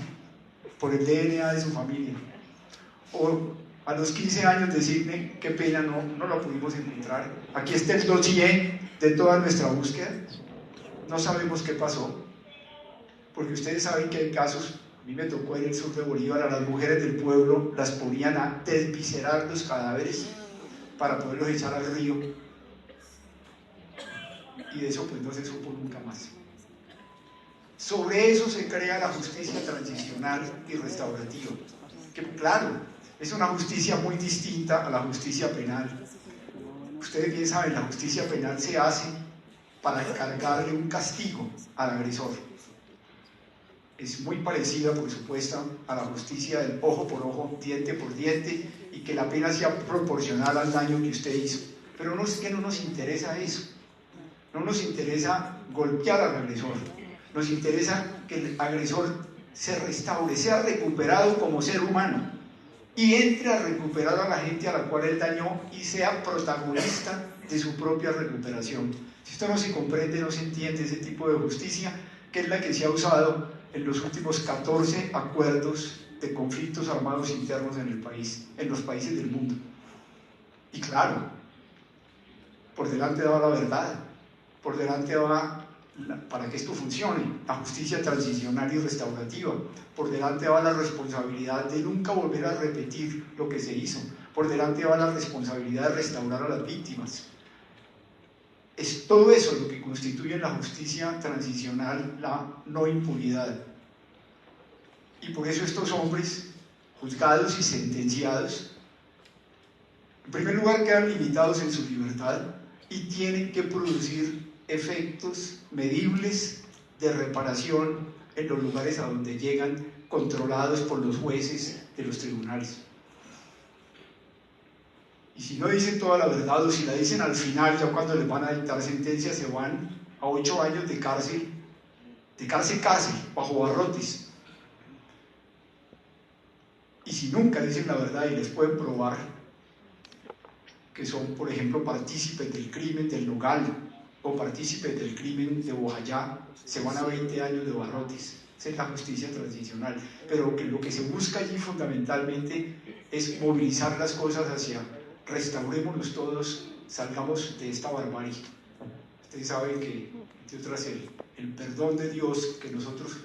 por el DNA de su familia. O a los 15 años decirme: qué pena, no lo pudimos encontrar. Aquí está el dossier de toda nuestra búsqueda, no sabemos qué pasó, porque ustedes saben que hay casos. A mí me tocó en el sur de Bolívar, a las mujeres del pueblo las ponían a desviscerar los cadáveres para poderlos echar al río, y de eso pues no se supo nunca más. Sobre eso se crea la justicia transicional y restaurativa, que claro, es una justicia muy distinta a la justicia penal. Ustedes bien saben, la justicia penal se hace para cargarle un castigo al agresor. Es muy parecida, por supuesto, a la justicia del ojo por ojo, diente por diente, y que la pena sea proporcional al daño que usted hizo. Pero no es que no nos interesa eso. No nos interesa golpear al agresor. Nos interesa que el agresor se restaure, sea recuperado como ser humano, y entre a recuperar a la gente a la cual él dañó y sea protagonista de su propia recuperación. Si esto no se comprende, no se entiende ese tipo de justicia, que es la que se ha usado en los últimos 14 acuerdos de conflictos armados internos en el país, en los países del mundo. Y claro, por delante va la verdad, por delante va, para que esto funcione, la justicia transicional y restaurativa, por delante va la responsabilidad de nunca volver a repetir lo que se hizo, por delante va la responsabilidad de restaurar a las víctimas. Es todo eso lo que constituye la justicia transicional, la no impunidad. Y por eso estos hombres, juzgados y sentenciados, en primer lugar quedan limitados en su libertad y tienen que producir efectos medibles de reparación en los lugares a donde llegan, controlados por los jueces de los tribunales. Y si no dicen toda la verdad, o si la dicen al final, ya cuando les van a dictar sentencia, se van a 8 años de cárcel, bajo barrotes. Y si nunca dicen la verdad y les pueden probar que son, por ejemplo, partícipes del crimen del Nogal o partícipes del crimen de Bojayá, se van a 20 años de barrotes. Esa es la justicia transicional. Pero lo que se busca allí fundamentalmente es movilizar las cosas hacia restaurémonos todos, salgamos de esta barbarie. Ustedes saben que, entre otras, el perdón de Dios que nosotros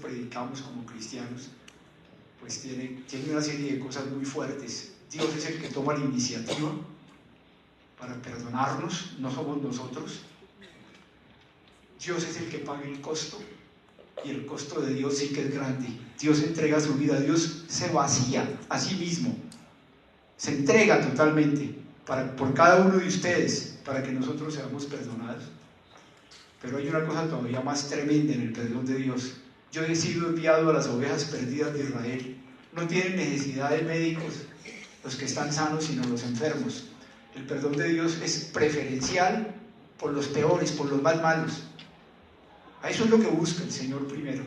predicamos como cristianos, pues tiene una serie de cosas muy fuertes. Dios es el que toma la iniciativa para perdonarnos, no somos nosotros. Dios es el que paga el costo, y el costo de Dios sí que es grande. Dios entrega su vida, Dios se vacía a sí mismo, se entrega totalmente por cada uno de ustedes, para que nosotros seamos perdonados. Pero hay una cosa todavía más tremenda en el perdón de Dios. Yo he sido enviado a las ovejas perdidas de Israel. No tienen necesidad de médicos los que están sanos, sino los enfermos. El perdón de Dios es preferencial por los peores, por los más malos. A eso es lo que busca el Señor primero.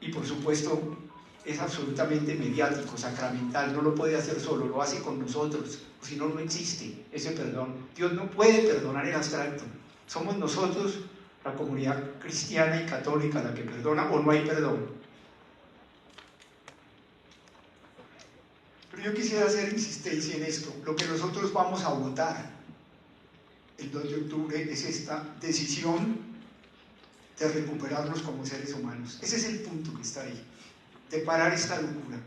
Y por supuesto, es absolutamente mediático, sacramental, no lo puede hacer solo, lo hace con nosotros, si no, no existe ese perdón. Dios no puede perdonar en abstracto. Somos nosotros, la comunidad cristiana y católica, la que perdona, o no hay perdón. Pero yo quisiera hacer insistencia en esto. Lo que nosotros vamos a votar el 2 de octubre es esta decisión de recuperarnos como seres humanos. Ese es el punto que está ahí, de parar esta locura.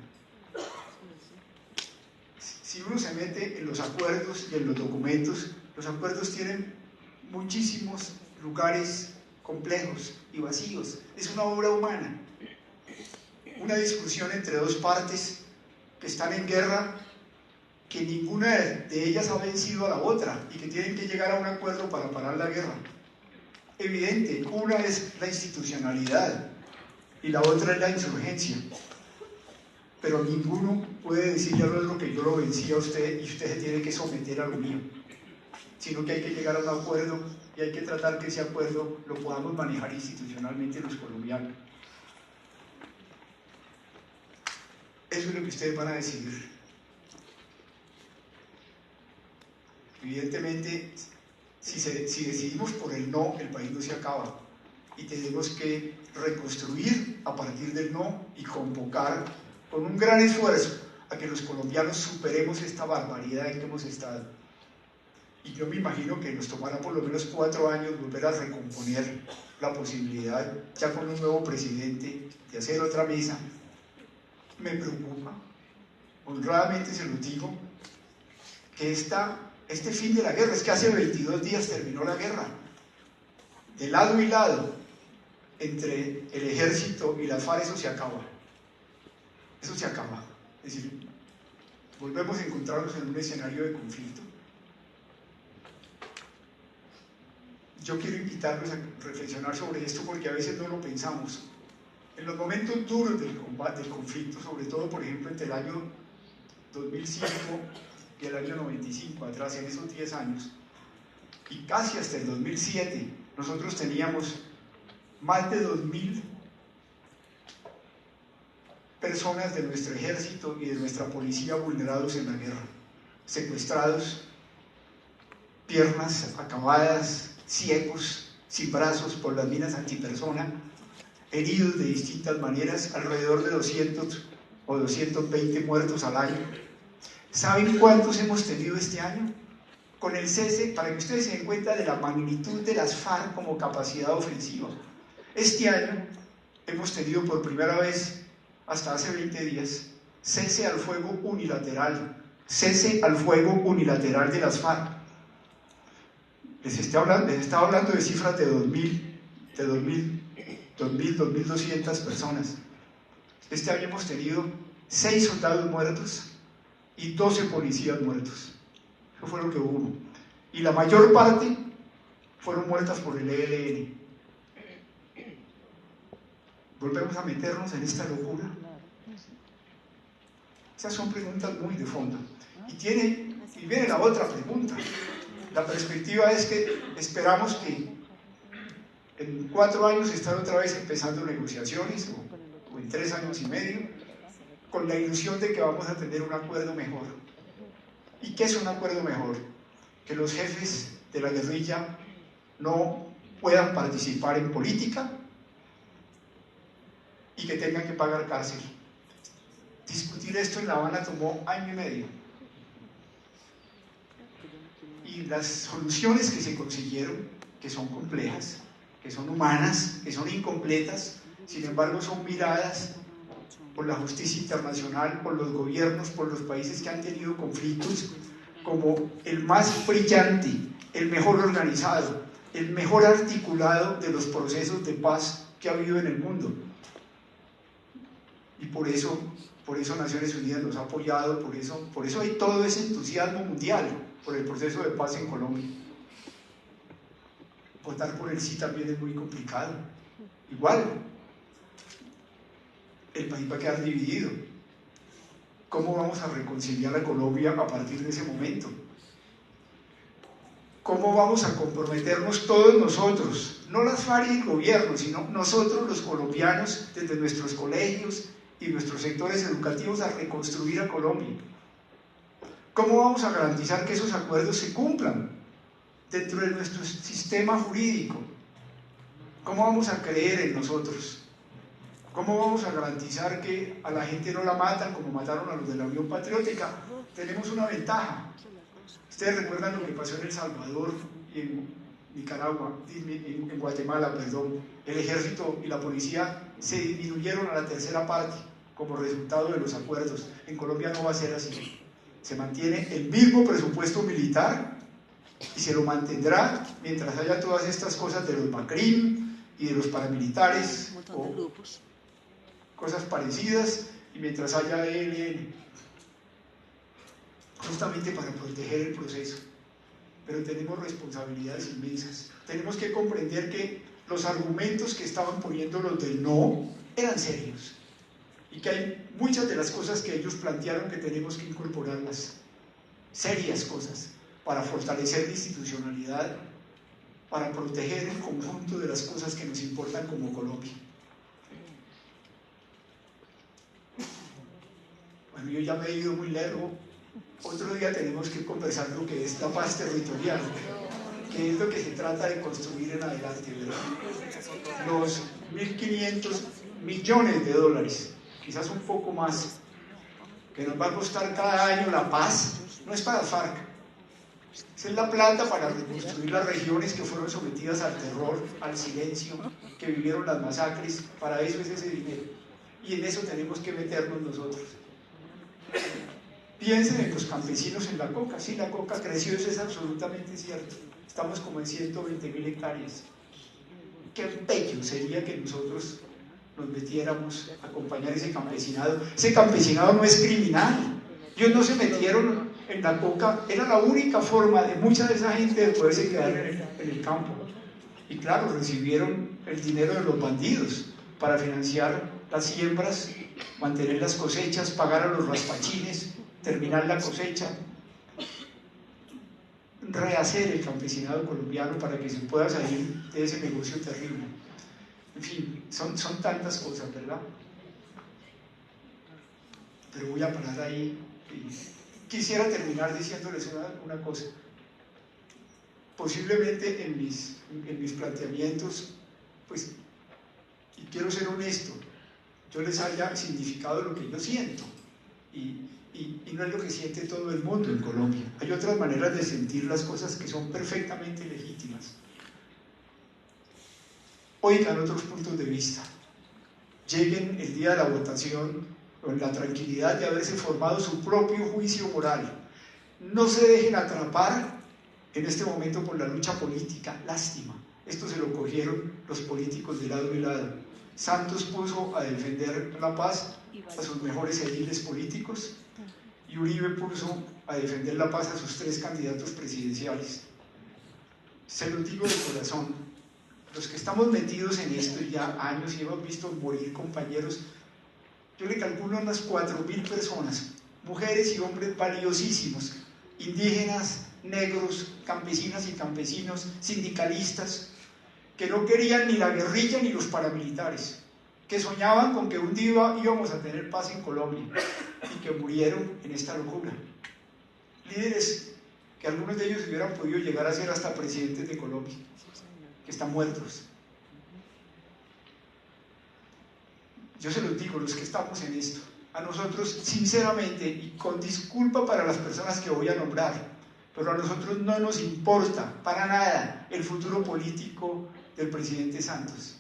Si uno se mete en los acuerdos y en los documentos, los acuerdos tienen muchísimos lugares complejos y vacíos. Es una obra humana, una discusión entre dos partes que están en guerra, que ninguna de ellas ha vencido a la otra y que tienen que llegar a un acuerdo para parar la guerra. Evidente, una es la institucionalidad y la otra es la insurgencia, pero ninguno puede decirle al otro que yo lo vencí a usted y usted se tiene que someter a lo mío, sino que hay que llegar a un acuerdo y hay que tratar que ese acuerdo lo podamos manejar institucionalmente los colombianos. Eso es lo que ustedes van a decidir. Evidentemente, si decidimos por el no, el país no se acaba y tenemos que reconstruir a partir del no y convocar con un gran esfuerzo a que los colombianos superemos esta barbaridad en que hemos estado. Y yo me imagino que nos tomará por lo menos 4 años volver a recomponer la posibilidad, ya con un nuevo presidente, de hacer otra mesa. Me preocupa, honradamente se lo digo, que este fin de la guerra, es que hace 22 días terminó la guerra, de lado y lado, entre el ejército y las FARC, eso se acaba. Eso se acaba. Es decir, volvemos a encontrarnos en un escenario de conflicto. Yo quiero invitarlos a reflexionar sobre esto porque a veces no lo pensamos. En los momentos duros del combate, del conflicto, sobre todo, por ejemplo, entre el año 2005 y el año 95, atrás, en esos 10 años, y casi hasta el 2007, nosotros teníamos más de 2.000 personas de nuestro ejército y de nuestra policía vulnerados en la guerra, secuestrados, piernas acabadas, ciegos, sin brazos por las minas antipersona, heridos de distintas maneras, alrededor de 200 o 220 muertos al año. ¿Saben cuántos hemos tenido este año? Con el cese, para que ustedes se den cuenta de la magnitud de las FARC como capacidad ofensiva. Este año hemos tenido por primera vez, hasta hace 20 días, cese al fuego unilateral de las FARC. Les estaba hablando de cifras de 2.200 personas. Este año hemos tenido 6 soldados muertos y 12 policías muertos. Eso fue lo que hubo. Y la mayor parte fueron muertas por el ELN. ¿Volvemos a meternos en esta locura? Esas son preguntas muy de fondo. Y viene la otra pregunta. La perspectiva es que esperamos que en 4 años estar otra vez empezando negociaciones, o en 3 años y medio, con la ilusión de que vamos a tener un acuerdo mejor. ¿Y qué es un acuerdo mejor? Que los jefes de la guerrilla no puedan participar en política y que tengan que pagar cárcel. Discutir esto en La Habana tomó 1 año y medio. Y las soluciones que se consiguieron, que son complejas, que son humanas, que son incompletas, sin embargo son miradas por la justicia internacional, por los gobiernos, por los países que han tenido conflictos, como el más brillante, el mejor organizado, el mejor articulado de los procesos de paz que ha habido en el mundo. Y por eso Naciones Unidas nos ha apoyado, por eso hay todo ese entusiasmo mundial por el proceso de paz en Colombia. Votar por el sí también es muy complicado. Igual, el país va a quedar dividido. ¿Cómo vamos a reconciliar a Colombia a partir de ese momento? ¿Cómo vamos a comprometernos todos nosotros? No las FARC y el gobierno, sino nosotros los colombianos, desde nuestros colegios y nuestros sectores educativos, a reconstruir a Colombia. ¿Cómo vamos a garantizar que esos acuerdos se cumplan dentro de nuestro sistema jurídico? ¿Cómo vamos a creer en nosotros? ¿Cómo vamos a garantizar que a la gente no la matan como mataron a los de la Unión Patriótica? Tenemos una ventaja. Ustedes recuerdan lo que pasó en El Salvador y en Nicaragua, en Guatemala, perdón. El ejército y la policía se disminuyeron a la tercera parte como resultado de los acuerdos. En Colombia no va a ser así. Se mantiene el mismo presupuesto militar y se lo mantendrá mientras haya todas estas cosas de los BACRIM y de los paramilitares o cosas parecidas, y mientras haya ELN, justamente para proteger el proceso. Pero tenemos responsabilidades inmensas. Tenemos que comprender que los argumentos que estaban poniendo los del no eran serios, y que hay muchas de las cosas que ellos plantearon que tenemos que incorporarlas, serias cosas, para fortalecer la institucionalidad, para proteger el conjunto de las cosas que nos importan como Colombia. Bueno, yo ya me he ido muy largo. Otro día tenemos que conversar lo que es la paz territorial, que es lo que se trata de construir en adelante, ¿verdad? Los 1.500 millones de dólares, quizás un poco más, que nos va a costar cada año la paz, no es para FARC. Esa es la plata para reconstruir las regiones que fueron sometidas al terror, al silencio, que vivieron las masacres. Para eso es ese dinero, y en eso tenemos que meternos nosotros. Piensen en los campesinos en la coca. Sí, la coca creció, eso es absolutamente cierto. Estamos como en 120.000 hectáreas. Qué bello sería que nosotros nos metiéramos a acompañar ese campesinado. Ese campesinado no es criminal. Ellos no se metieron en la coca. Era la única forma de mucha de esa gente de poderse quedar en el campo. Y claro, recibieron el dinero de los bandidos para financiar las siembras, mantener las cosechas, pagar a los raspachines, terminar la cosecha, rehacer el campesinado colombiano para que se pueda salir de ese negocio terrible. En fin, son tantas cosas, ¿verdad? Pero voy a parar ahí. Quisiera terminar diciéndoles una cosa. Posiblemente en mis planteamientos, pues, y quiero ser honesto, yo les haya significado lo que yo siento, y no es lo que siente todo el mundo en Colombia. Hay otras maneras de sentir las cosas que son perfectamente legítimas. Oigan otros puntos de vista. Lleguen el día de la votación con la tranquilidad de haberse formado su propio juicio moral. No se dejen atrapar en este momento por la lucha política. Lástima. Esto se lo cogieron los políticos de lado y lado. Santos puso a defender la paz a sus mejores ediles políticos, y Uribe puso a defender la paz a sus 3 candidatos presidenciales. Se los digo de corazón, los que estamos metidos en esto ya años y hemos visto morir compañeros, yo le calculo unas 4.000 personas, mujeres y hombres valiosísimos, indígenas, negros, campesinas y campesinos, sindicalistas, que no querían ni la guerrilla ni los paramilitares, que soñaban con que un día íbamos a tener paz en Colombia, y que murieron en esta locura. Líderes que algunos de ellos hubieran podido llegar a ser hasta presidentes de Colombia, que están muertos. Yo se los digo, los que estamos en esto, a nosotros sinceramente, y con disculpa para las personas que voy a nombrar, pero a nosotros no nos importa para nada el futuro político del presidente Santos.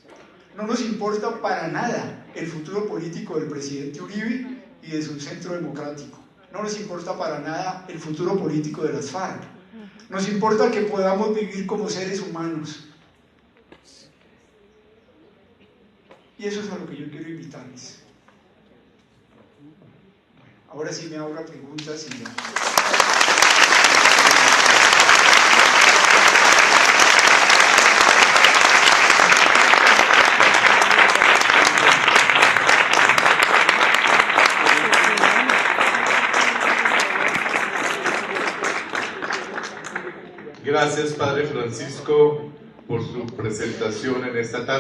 No nos importa para nada el futuro político del presidente Uribe y de su centro democrático. No nos importa para nada el futuro político de las FARC. Nos importa que podamos vivir como seres humanos. Y eso es a lo que yo quiero invitarles. Bueno, ahora sí me abro a preguntas y ya. Gracias. gracias, Padre Francisco, por su presentación en esta tarde.